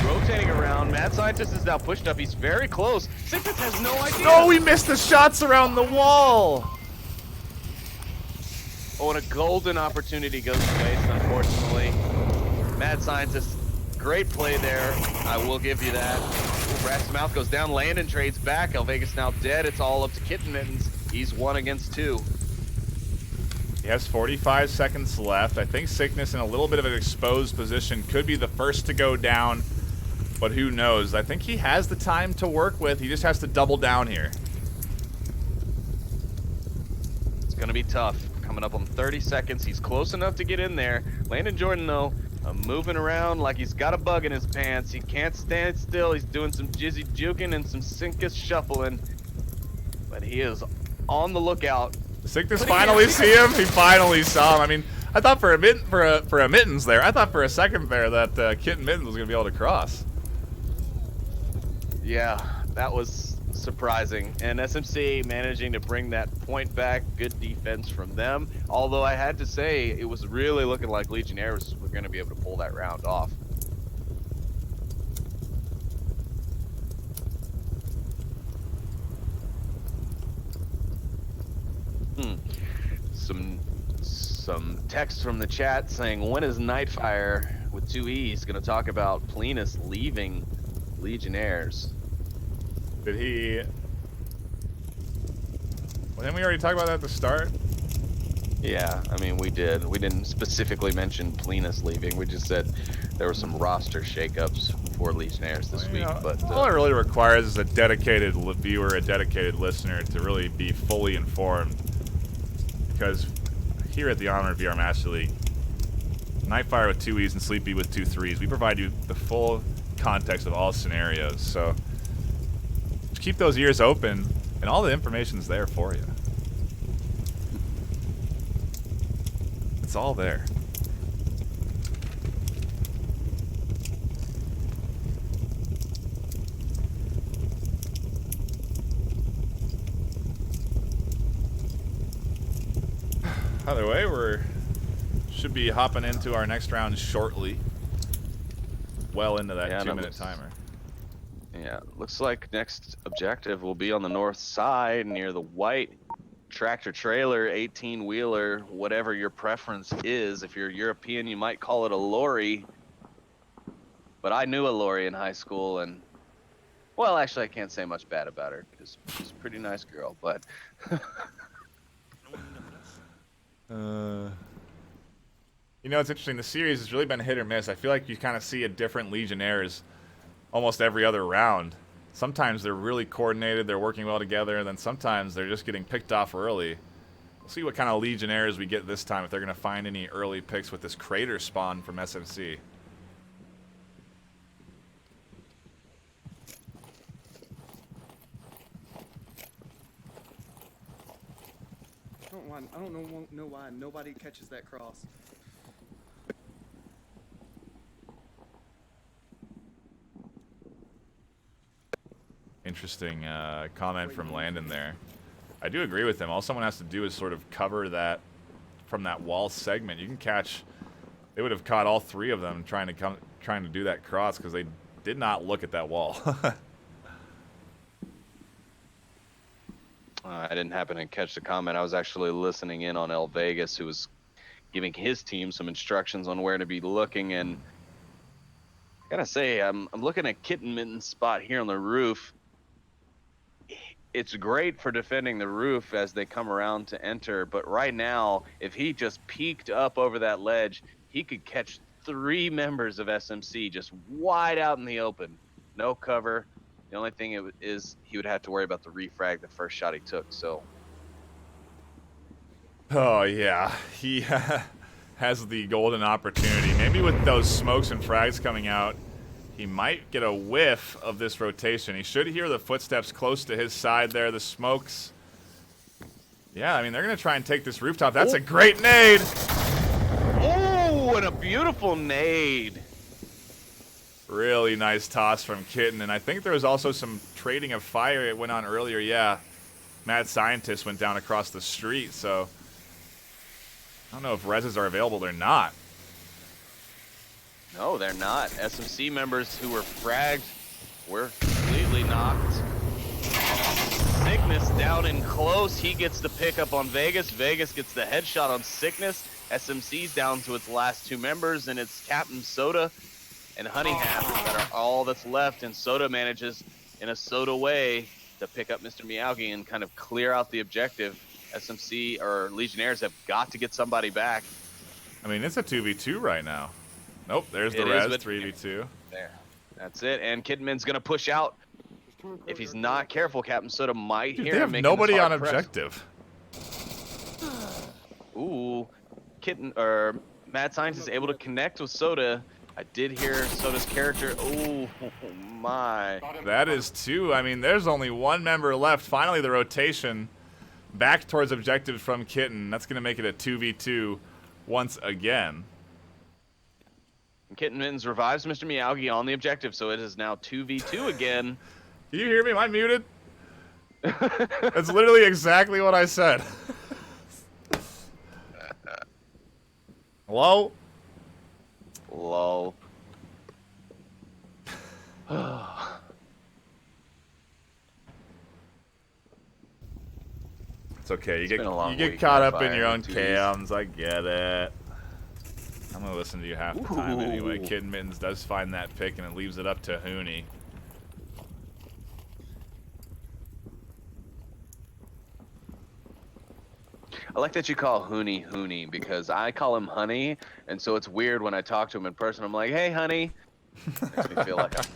rotating around. Mad Scientist is now pushed up. He's very close. Sickness has no idea. No, we missed the shots around the wall. Oh, and a golden opportunity goes to waste, unfortunately. Mad Scientist, great play there. I will give you that. Ooh, Brass Mouth goes down. Landon trades back. El Vegas now dead. It's all up to Kitten Mittens. He's 1 against 2. He has 45 seconds left. I think Sickness in a little bit of an exposed position could be the first to go down, but who knows? I think he has the time to work with. He just has to double down here. It's going to be tough. Coming up on 30 seconds. He's close enough to get in there. Landon Jordan, though, moving around like he's got a bug in his pants. He can't stand still. He's doing some jizzy juking and some Sinkus shuffling. But he is on the lookout. Sickness finally see him. He finally saw him. I mean, I thought for a Mittens there. I thought for a second there that Kitten Mittens was going to be able to cross. Yeah, that was surprising. And SMC managing to bring that point back. Good defense from them. Although I had to say, it was really looking like Legionnaires were going to be able to pull that round off. Some text from the chat saying, when is NightFiree with 2 E's going to talk about Plenus leaving Legionnaires? Did he... Well, didn't we already talk about that at the start? Yeah, I mean, we did. We didn't specifically mention Plenus leaving. We just said there were some roster shakeups for Legionnaires this week. But all it really requires is a dedicated viewer, a dedicated listener to really be fully informed. Because here at the Onward VR Master League, NightFiree with 2 E's and Sleepy with 2 3's, we provide you the full context of all scenarios. So just keep those ears open, and all the information's there for you. It's all there. Either way, should be hopping into our next round shortly. Well into that 2-minute timer. Yeah, looks like next objective will be on the north side near the white tractor trailer, 18-wheeler, whatever your preference is. If you're European, you might call it a lorry. But I knew a lorry in high school, and well, actually I can't say much bad about her because she's a pretty nice girl, but you know, it's interesting. The series has really been hit or miss. I feel like you kind of see a different Legionnaires almost every other round. Sometimes they're really coordinated, they're working well together, and then sometimes they're just getting picked off early. We'll see what kind of Legionnaires we get this time, if they're going to find any early picks with this crater spawn from SMC. I don't know why nobody catches that cross. Interesting comment from Landon there. I do agree with him. All someone has to do is sort of cover that from that wall segment. You can catch. They would have caught all three of them trying to do that cross because they did not look at that wall. I didn't happen to catch the comment. I was actually listening in on El Vegas, who was giving his team some instructions on where to be looking. And I gotta say, I'm looking at Kitten Mitten's spot here on the roof. It's great for defending the roof as they come around to enter, but right now, if he just peeked up over that ledge, he could catch 3 members of SMC just wide out in the open. No cover. The only thing is he would have to worry about the refrag the first shot he took, so. Oh, yeah. He has the golden opportunity. Maybe with those smokes and frags coming out, he might get a whiff of this rotation. He should hear the footsteps close to his side there. The smokes. Yeah, I mean, they're going to try and take this rooftop. That's a great nade. Oh, and a beautiful nade. Really nice toss from Kitten. And I think there was also some trading of fire. It went on earlier. Yeah, Mad Scientist went down across the street. So I don't know if reses are available or not. No, they're not. SMC members who were fragged were completely knocked. Sickness down in close. He gets the pickup on Vegas. Vegas gets the headshot on Sickness. SMC's down to its last 2 members, and it's Captain Soda and Honey Hat that are all that's left. And Soda manages, in a Soda way, to pick up Mr. Miyagi and kind of clear out the objective. SMC, or Legionnaires, have got to get somebody back. I mean, it's a 2v2 right now. Nope, there's the res, 3v2. There. That's it, and Kidman's going to push out. If he's not careful, Captain Soda might Dude, hear they him have making nobody this on hard press. objective. Ooh, Mad Science is able to connect with Soda. I did hear Soda's character. Oh my. That is 2. I mean, there's only 1 member left. Finally, the rotation back towards objective from Kitten. That's going to make it a 2v2 once again. Kitten Mittens revives Mr. Miyagi on the objective, so it is now 2v2 again. Can you hear me? Am I muted? That's literally exactly what I said. Hello? Lol. It's okay. You been a long get week, caught man, up in your own Twos. cams. I get it. I'm going to listen to you half the time anyway. Ooh. Kid Mittens does find that pick, and it leaves it up to Hooney. I like that you call Hooney Hooney, because I call him Honey, and so it's weird when I talk to him in person. I'm like, hey, Honey. Makes me feel like I'm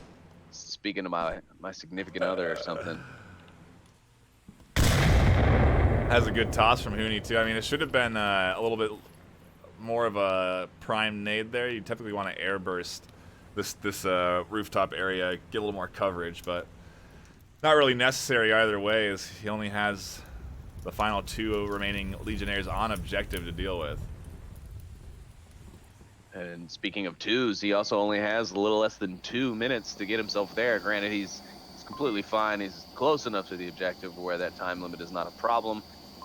speaking to my significant other or something. Has a good toss from Hooney, too. I mean, it should have been a little bit more of a prime nade there. You typically want to airburst this rooftop area, get a little more coverage, but not really necessary either way, as he only has the final 2 remaining Legionnaires on objective to deal with. And speaking of 2s, he also only has a little less than 2 minutes to get himself there. Granted, he's completely fine. He's close enough to the objective where that time limit is not a problem,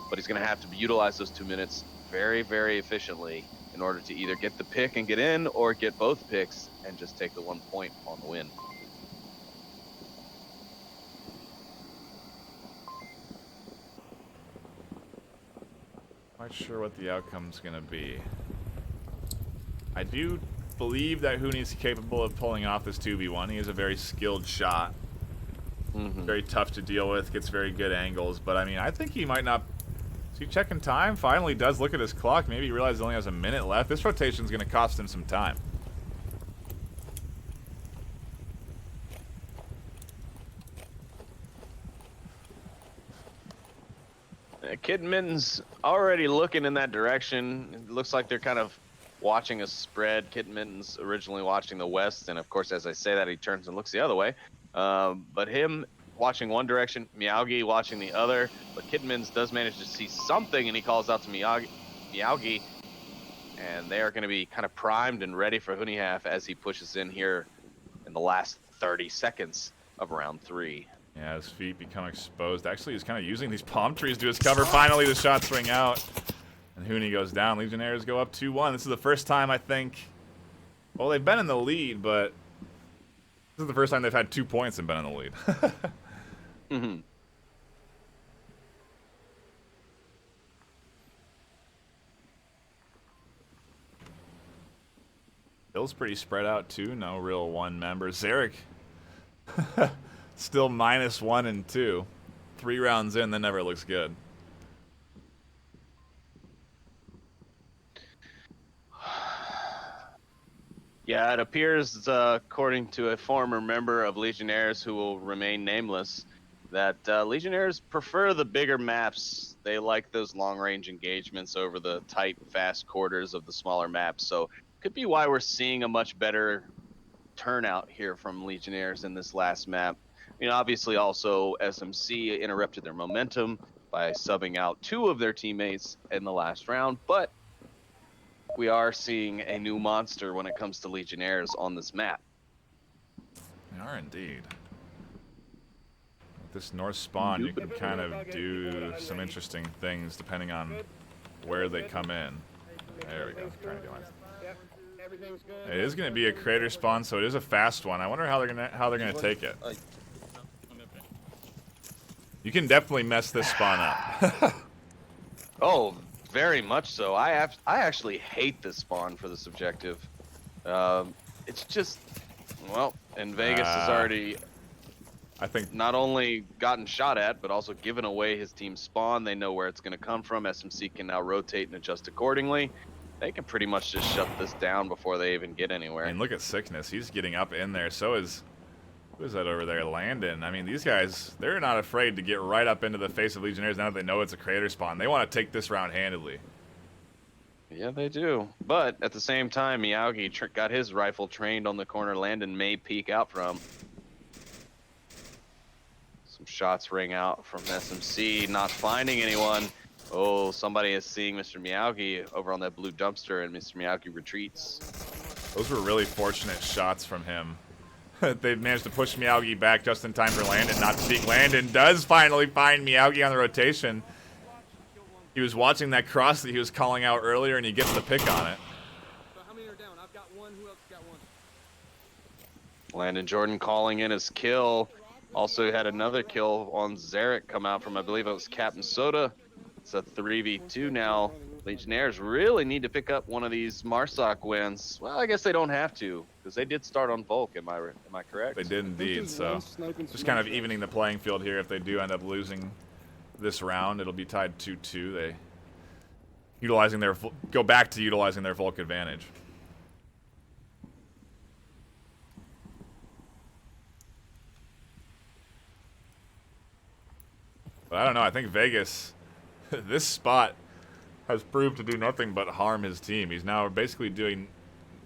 but he's going to have to utilize those 2 minutes very, very efficiently in order to either get the pick and get in, or get both picks and just take the 1 point on the win. Quite sure what the outcome's going to be. I do believe that Hooney's capable of pulling off this 2v1. He is a very skilled shot. Very tough to deal with, gets very good angles, but I mean, I think he might not. Is he checking time? Finally does look at his clock. Maybe he realizes he only has a minute left. This rotation's going to cost him some time. Kid Mitten's already looking in that direction. It looks like they're kind of watching a spread. Kid Mitten's originally watching the west, and of course, as I say that, he turns and looks the other way. But him watching one direction, Miyagi watching the other. But Kid Mittens does manage to see something, and he calls out to Miyagi, and they are going to be kind of primed and ready for Hunihaf as he pushes in here in the last 30 seconds of round 3. Yeah, his feet become exposed. Actually, he's kind of using these palm trees to his cover. Finally, the shots ring out. And Huni goes down. Legionnaires go up 2-1. This is the first time, I think... Well, they've been in the lead, but... This is the first time they've had 2 points and been in the lead. Mm-hmm. Bill's pretty spread out, too. No real one member. Zarek... Still -1 and 2. 3 rounds in, that never looks good. Yeah, it appears, according to a former member of Legionnaires who will remain nameless, that Legionnaires prefer the bigger maps. They like those long-range engagements over the tight, fast quarters of the smaller maps. So could be why we're seeing a much better turnout here from Legionnaires in this last map. You know, obviously also SMC interrupted their momentum by subbing out 2 of their teammates in the last round, but we are seeing a new monster when it comes to Legionnaires on this map. They are indeed. With this north spawn, you can kind of do some interesting things depending on where they come in. There we go. Trying to do it. It is going to be a crater spawn, so it is a fast one. I wonder how they're gonna take it. You can definitely mess this spawn up. Oh, very much so. I actually hate this spawn for this objective. It's just, well, and Vegas has already, I think, not only gotten shot at, but also given away his team's spawn. They know where it's going to come from. SMC can now rotate and adjust accordingly. They can pretty much just shut this down before they even get anywhere. And look at Sickness. He's getting up in there. So is... Who is that over there? Landon. I mean, these guys, they're not afraid to get right up into the face of Legionnaires now that they know it's a crater spawn. They want to take this round handedly. Yeah, they do. But at the same time, Miyagi got his rifle trained on the corner Landon may peek out from. Some shots ring out from SMC, not finding anyone. Oh, somebody is seeing Mr. Miyagi over on that blue dumpster, and Mr. Miyagi retreats. Those were really fortunate shots from him. They've managed to push Miyagi back just in time for Landon not to peek. Landon does finally find Miyagi on the rotation. He was watching that cross that he was calling out earlier, and he gets the pick on it. So how many are down? I've got 1. Who else got 1? Landon Jordan calling in his kill. Also had another kill on Zarek come out from, I believe it was Captain Soda. It's a 3v2 now. Legionnaires really need to pick up one of these Marsoc wins. Well, I guess they don't have to, because they did start on Volk. Am I correct? They did indeed, so just kind of evening the playing field here. If they do end up losing this round, it'll be tied 2-2. They go back to utilizing their Volk advantage. But I don't know. I think Vegas, this spot has proved to do nothing but harm his team. He's now basically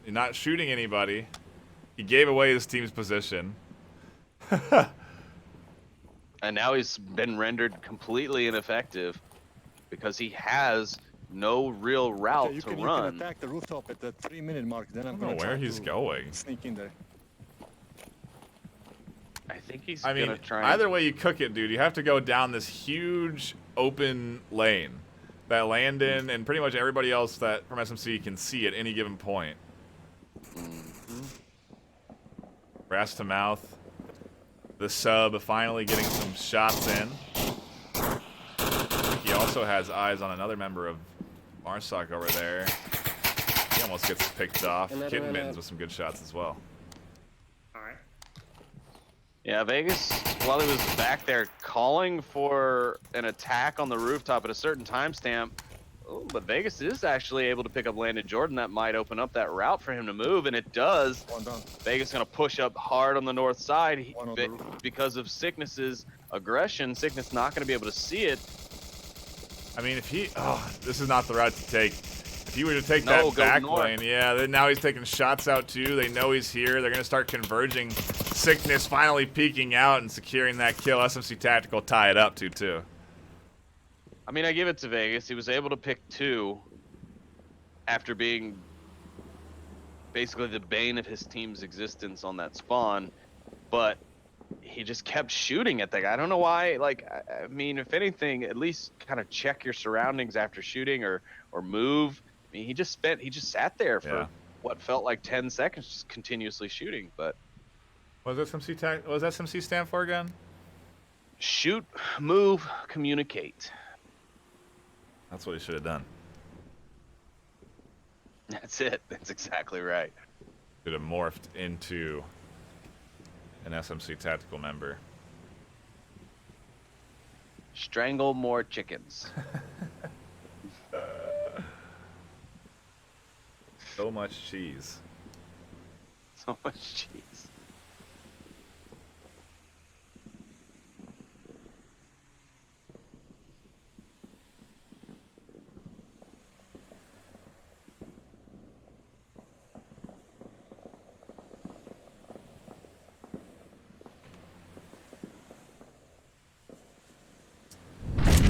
not shooting anybody. He gave away his team's position. And now he's been rendered completely ineffective because he has no real route to run. You can attack the rooftop at the 3-minute mark. Then I'm I don't know where he's going. Sneak in there. I think he's I mean, gonna try. either way you cook it, dude, you have to go down this huge open lane that Landon and pretty much everybody else that from SMC can see at any given point. Brass to mouth. The sub finally getting some shots in. I think he also has eyes on another member of Marsoc over there. He almost gets picked off. Kitten Mittens with some good shots as well. Alright. Yeah, Vegas, while he was back there calling for an attack on the rooftop at a certain timestamp, but Vegas is actually able to pick up Landon Jordan. That might open up that route for him to move, and it does. Vegas going to push up hard on the north side because of Sickness's aggression. Sickness not going to be able to see it. I mean, if he... Oh, this is not the route to take. If he were to take No, that go back north. lane, yeah, then now he's taking shots out too. They know he's here. They're going to start converging. Sickness finally peeking out and securing that kill. SMC Tactical tie it up 2-2. I mean, I give it to Vegas. He was able to pick 2 after being basically the bane of his team's existence on that spawn, but he just kept shooting at that guy. I don't know why. Like, I mean, if anything, at least kind of check your surroundings after shooting or move. I mean, he just sat there for what felt like 10 seconds, just continuously shooting. But What does SMC stand for again? shoot, move, communicate. That's what he should have done. That's it. That's exactly right. Should have morphed into an SMC Tactical member. Strangle more chickens. So much cheese. So much cheese.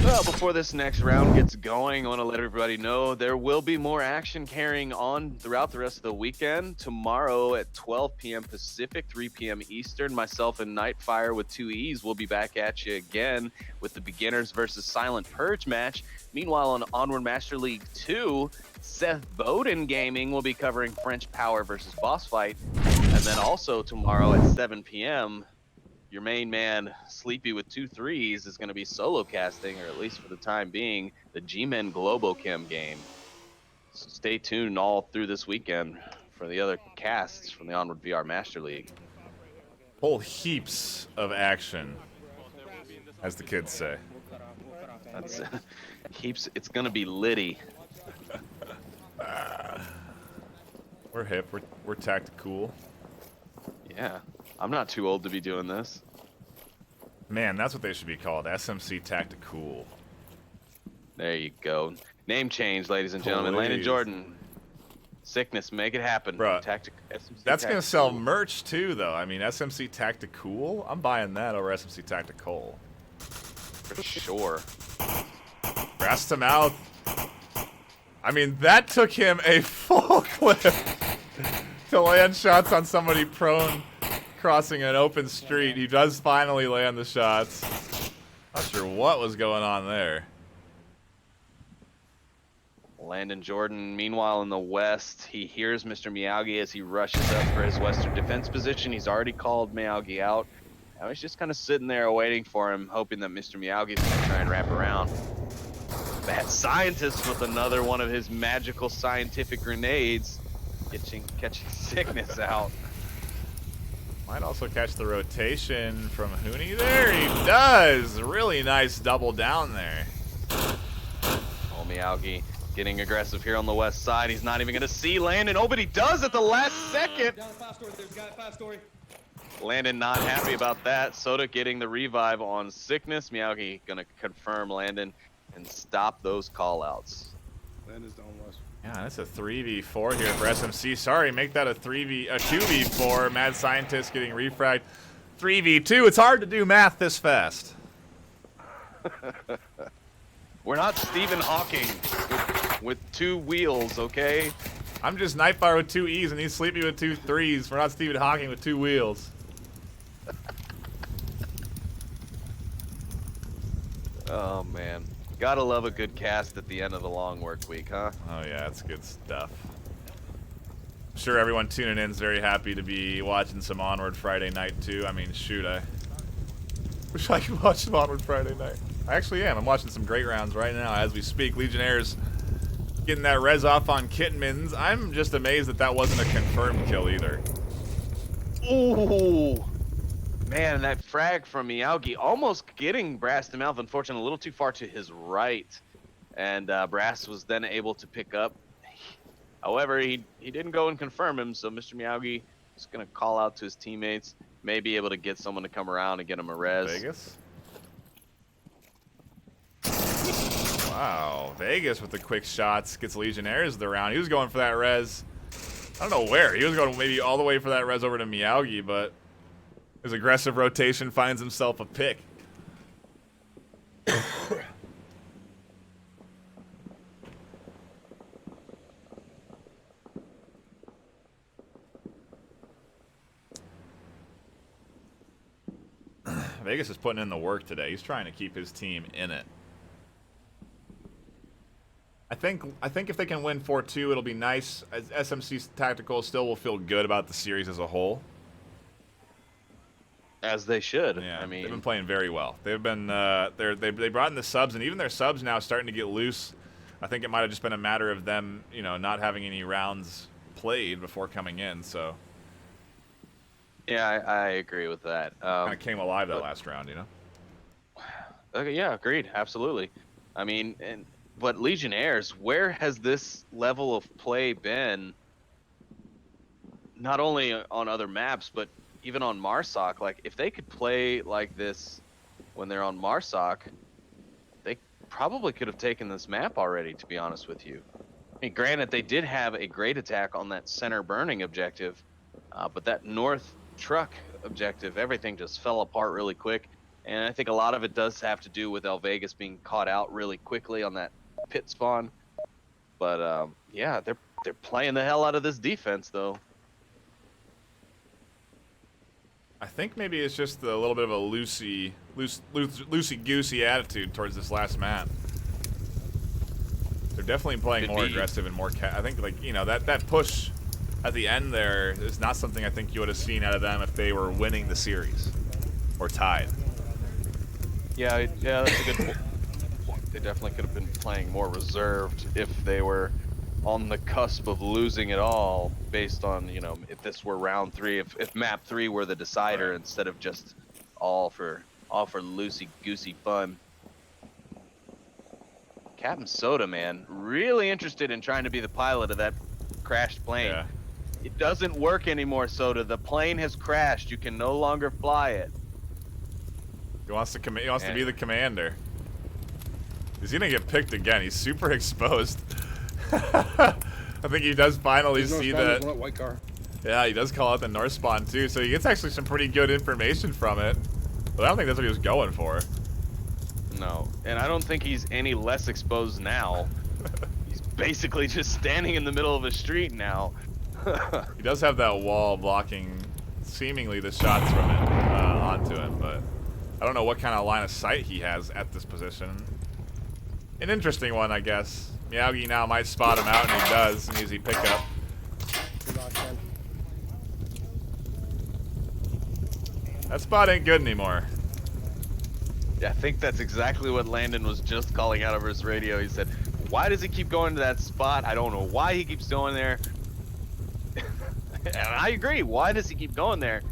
Well, before this next round gets going, I want to let everybody know there will be more action carrying on throughout the rest of the weekend. Tomorrow at 12 p.m. Pacific, 3 p.m. Eastern, myself and NightFiree with 2 E's will be back at you again with the Beginners versus Silent Purge match. Meanwhile, on Onward Master League 2, Seth Bowden Gaming will be covering French Power versus Boss Fight. And then also tomorrow at 7 p.m., your main man, Sleepy with 2 threes, is going to be solo casting, or at least for the time being, the G-Men Globochem game. So stay tuned all through this weekend for the other casts from the Onward VR Master League. Whole heaps of action, as the kids say. That's it's going to be litty. We're hip. We're tactical. Yeah, I'm not too old to be doing this. Man, that's what they should be called. SMC Tactical. There you go. Name change, ladies and gentlemen. Landon Please. Jordan. Sickness, make it happen. Bruh, SMC That's going to sell Tactical. merch too, though. I mean, SMC Tactical. I'm buying that over SMC Tactical. For sure. Grass to mouth. I mean, that took him a full clip to land shots on somebody prone crossing an open street. He does finally land the shots. Not sure what was going on there. Landon Jordan, meanwhile in the west, he hears Mr. Miyagi as he rushes up for his western defense position. He's already called Miyagi out. Now he's just kind of sitting there waiting for him, hoping that Mr. Miyagi's going to try and wrap around. Bad Scientist with another one of his magical scientific grenades, catching Sickness out. Might also catch the rotation from Hooney. There he does. Really nice double down there. Oh, Miyagi getting aggressive here on the west side. He's not even going to see Landon. Oh, but he does at the last second. Down 5 story, there's a guy at 5 story. Landon not happy about that. Soda getting the revive on Sickness. Miyagi going to confirm Landon and stop those callouts. Landon's down west. Yeah, that's a 3v4 here for SMC. Sorry, make that a 2v4. Mad Scientist getting refragged. 3v2. It's hard to do math this fast. We're not Stephen Hawking with 2 wheels, okay? I'm just NightFiree with 2 E's and he's Sleepy with 2 threes. We're not Stephen Hawking with 2 wheels. Oh, man. Gotta love a good cast at the end of the long work week, huh? Oh yeah, that's good stuff. I'm sure everyone tuning in is very happy to be watching some Onward Friday night too. I mean, shoot, I wish I could watch some Onward Friday night. I actually am. I'm watching some great rounds right now as we speak. Legionnaires getting that res off on Kitmans. I'm just amazed that that wasn't a confirmed kill either. Ooh! Man, that frag from Miyagi almost getting Brass to mouth. Unfortunately, a little too far to his right. And Brass was then able to pick up. However, he didn't go and confirm him, so Mr. Miyagi is going to call out to his teammates. May be able to get someone to come around and get him a res. Vegas? Wow, Vegas with the quick shots gets Legionnaires the round. He was going for that res. I don't know where. He was going maybe all the way for that res over to Miyagi, but his aggressive rotation finds himself a pick. Vegas is putting in the work today. He's trying to keep his team in it. I think if they can win 4-2, it'll be nice. SMC's tactical still will feel good about the series as a whole. As they should. Yeah, I mean, they've been playing very well. They've been they brought in the subs, and even their subs now starting to get loose. I think it might have just been a matter of them, you know, not having any rounds played before coming in. So yeah, I agree with that. kind of came alive that last round, you know. Okay, yeah, agreed. Absolutely. I mean, but Legionnaires, where has this level of play been? Not only on other maps, but even on Marsoc. Like, if they could play like this when they're on Marsoc, they probably could have taken this map already, to be honest with you. I mean, granted, they did have a great attack on that center burning objective, but that north truck objective, everything just fell apart really quick. And I think a lot of it does have to do with El Vegas being caught out really quickly on that pit spawn. But yeah, they're playing the hell out of this defense, though. I think maybe it's just a little bit of a loosey-goosey attitude towards this last map. They're definitely playing more aggressive and more. I think, like, you know, that push at the end there is not something I think you would have seen out of them if they were winning the series or tied. Yeah, that's a good point. They definitely could have been playing more reserved if they were on the cusp of losing it all, based on, you know, if this were round 3, if map 3 were the decider, right, instead of just all for loosey-goosey fun. Captain Soda, man, really interested in trying to be the pilot of that crashed plane. Yeah. It doesn't work anymore, Soda. The plane has crashed. You can no longer fly it. He wants to be the commander. He's gonna get picked again. He's super exposed. I think he does finally see that. White car. Yeah, he does call out the north spawn too, so he gets actually some pretty good information from it. But I don't think that's what he was going for. No, and I don't think he's any less exposed now. He's basically just standing in the middle of a street now. He does have that wall blocking seemingly the shots from it onto him, but I don't know what kind of line of sight he has at this position. An interesting one, I guess. Miyagi now might spot him out, and he does. An easy pickup. That spot ain't good anymore. Yeah, I think that's exactly what Landon was just calling out over his radio. He said, why does he keep going to that spot? I don't know why he keeps going there. And I agree. Why does he keep going there?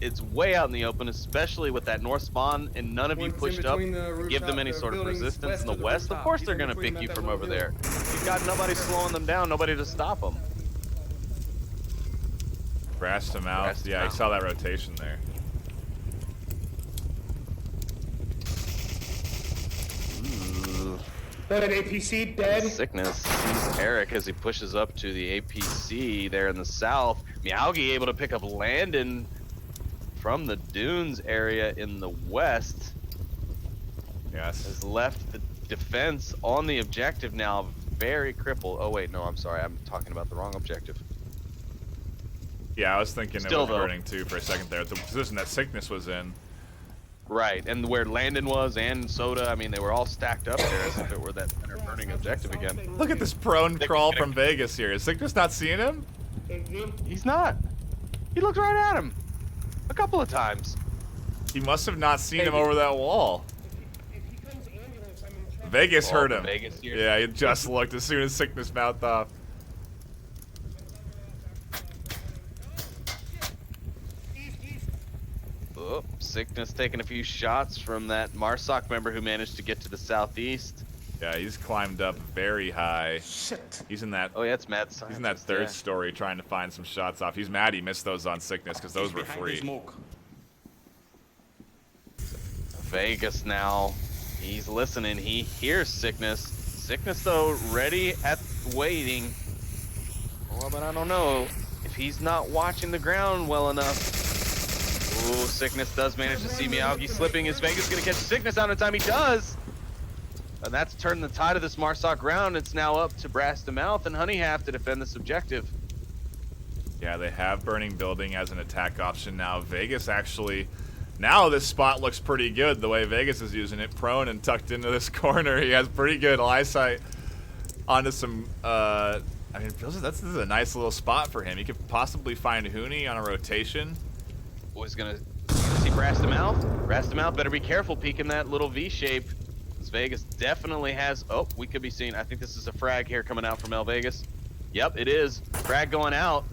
It's way out in the open, especially with that north spawn, and none of you pushed up to give them any sort of resistance in the west. Of course they're going to pick you from over there. You've got nobody slowing them down, nobody to stop them. Crashed him out. Yeah, he saw that rotation there. That APC dead. Sickness sees Eric as he pushes up to the APC there in the south. Miyagi able to pick up Landon from the dunes area in the west. Yes. Has left the defense on the objective now very crippled. Oh wait, no, I'm sorry. I'm talking about the wrong objective. Yeah, I was thinking Still, it was burning too for a second there. The position that Sickness was in. Right, and where Landon was and Soda, I mean, they were all stacked up there as if it were that center burning objective again. Look at this prone crawl from Vegas here. Is Sickness not seeing him? He's not. He looked right at him a couple of times. He must have not seen him over that wall. Vegas heard him. Vegas here. Yeah, he just looked as soon as Sickness mouthed off. Oh, Sickness taking a few shots from that Marsoc member who managed to get to the southeast. Yeah, he's climbed up very high. Shit. He's in that. Oh yeah, it's Mad Scientist. He's in that third story trying to find some shots off. He's mad he missed those on Sickness because those were free. Vegas now. He's listening. He hears Sickness. Sickness, though, ready at waiting. Oh, but I don't know if he's not watching the ground well enough. Ooh, Sickness does manage to see Miyagi slipping. Is Vegas going to catch Sickness out in time? He does. And that's turned the tide of this Marsoc round. It's now up to Brass to Mouth and Honey Half to defend this objective. Yeah, they have Burning Building as an attack option now. Vegas actually, now this spot looks pretty good the way Vegas is using it. Prone and tucked into this corner. He has pretty good eyesight onto some, I mean, this is a nice little spot for him. He could possibly find Huni on a rotation. Boy's going to see Brass to Mouth. Brass to Mouth better be careful peeking that little V shape. Vegas definitely has, oh, we could be seeing, I think this is a frag here coming out from El Vegas. Yep, it is. Frag going out.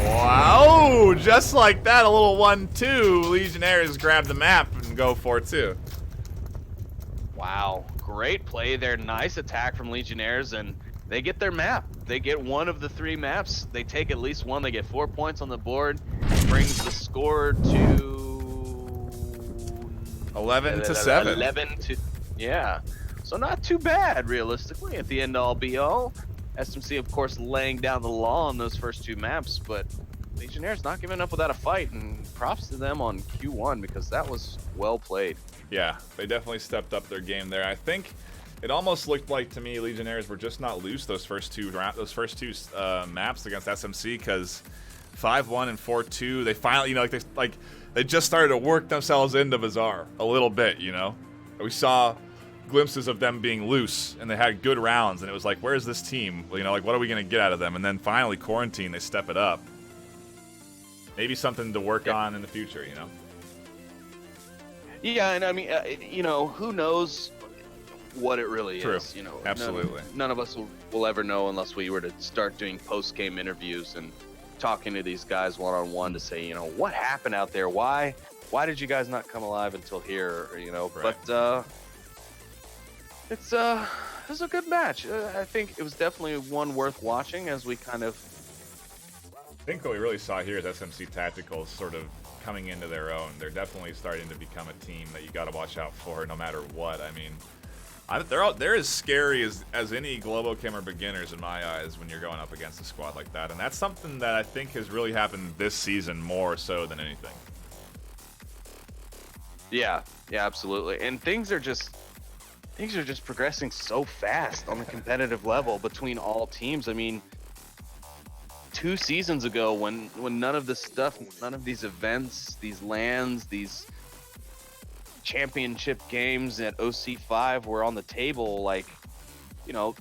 Wow, just like that, a little 1-2. Legionnaires grab the map and go for it too. Wow, great play there. Nice attack from Legionnaires, and they get their map. They get one of the 3 maps. They take at least one. They get 4 points on the board. Brings the score to 11-7. 11 to, yeah. So not too bad, realistically, at the end all be all. SMC, of course, laying down the law on those first 2 maps, but Legionnaires not giving up without a fight, and props to them on Q1 because that was well played. Yeah, they definitely stepped up their game there. I think it almost looked like to me Legionnaires were just not loose those first two maps against SMC because 5-1 and 4-2. They finally, you know, they just started to work themselves into Bazaar a little bit. You know, we saw glimpses of them being loose and they had good rounds, and it was like, where's this team? You know, like what are we gonna get out of them? And then finally, Quarantine, they step it up. Maybe something to work on in the future. You know. Yeah, and I mean, you know, who knows what it really True. is? You know, Absolutely. None of us will ever know unless we were to start doing post-game interviews and talking to these guys one-on-one to say, you know, what happened out there? Why did you guys not come alive until here? Or, you know, Right. But it was a good match. I think it was definitely one worth watching as we kind of. I think what we really saw here is SMC Tactical sort of coming into their own. They're definitely starting to become a team that you got to watch out for no matter what. I mean, they're as scary as any Globocam or beginners in my eyes when you're going up against a squad like that. And that's something that I think has really happened this season more so than anything. Yeah, absolutely. And things are just progressing so fast on the competitive level between all teams. I mean, 2 seasons ago when none of this stuff, none of these events, these LANs, these championship games at OC5 were on the table, like, you know,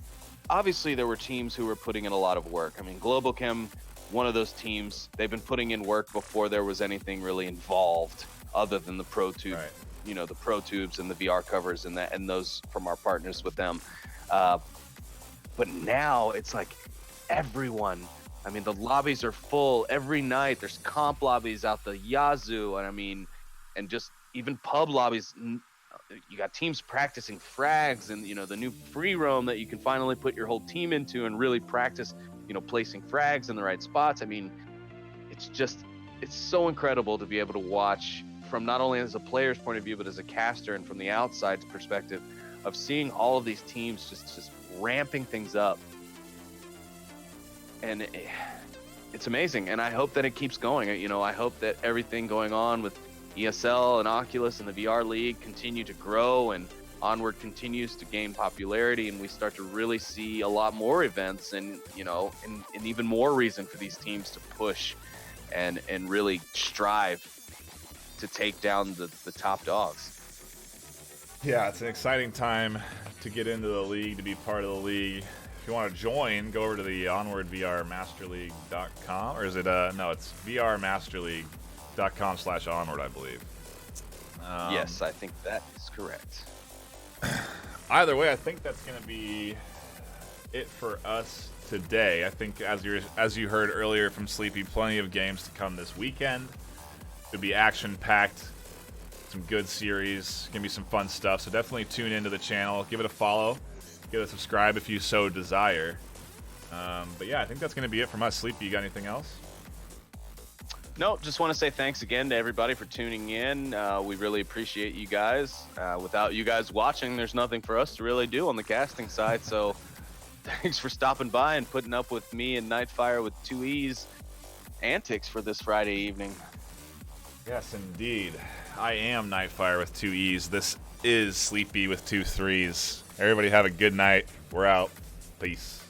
obviously there were teams who were putting in a lot of work. I mean, Globochem, one of those teams, they've been putting in work before there was anything really involved other than the Pro Tube, right. You know, the Pro Tubes and the VR covers and those from our partners with them. But now it's like everyone, I mean, the lobbies are full every night. There's comp lobbies out the yazoo, and I mean, and just even pub lobbies. You got teams practicing frags, and you know the new free roam that you can finally put your whole team into and really practice, you know, placing frags in the right spots. I mean, it's so incredible to be able to watch from not only as a player's point of view, but as a caster and from the outside perspective of seeing all of these teams just ramping things up. And it's amazing, and I hope that it keeps going. You know, I hope that everything going on with ESL and Oculus and the VR League continue to grow, and Onward continues to gain popularity, and we start to really see a lot more events, and you know, and even more reason for these teams to push and really strive to take down the top dogs. Yeah, it's an exciting time to get into the league, to be part of the league. If you want to join, go over to the Onward VRMasterleague.com, or is it, no, it's VRMasterleague.com/Onward, I believe. Yes, I think that is correct. Either way, I think that's going to be it for us today. I think, as you heard earlier from Sleepy, plenty of games to come this weekend. It'll be action-packed, some good series, going to be some fun stuff, so definitely tune into the channel, give it a follow. Give it a subscribe if you so desire. But yeah, I think that's going to be it from us. Sleepy, you got anything else? No, just want to say thanks again to everybody for tuning in. We really appreciate you guys. Without you guys watching, there's nothing for us to really do on the casting side. So thanks for stopping by and putting up with me and NightFiree with 2E's antics for this Friday evening. Yes, indeed. I am NightFiree with 2 E's. This is Sleepy with 2 3's. Everybody have a good night. We're out. Peace.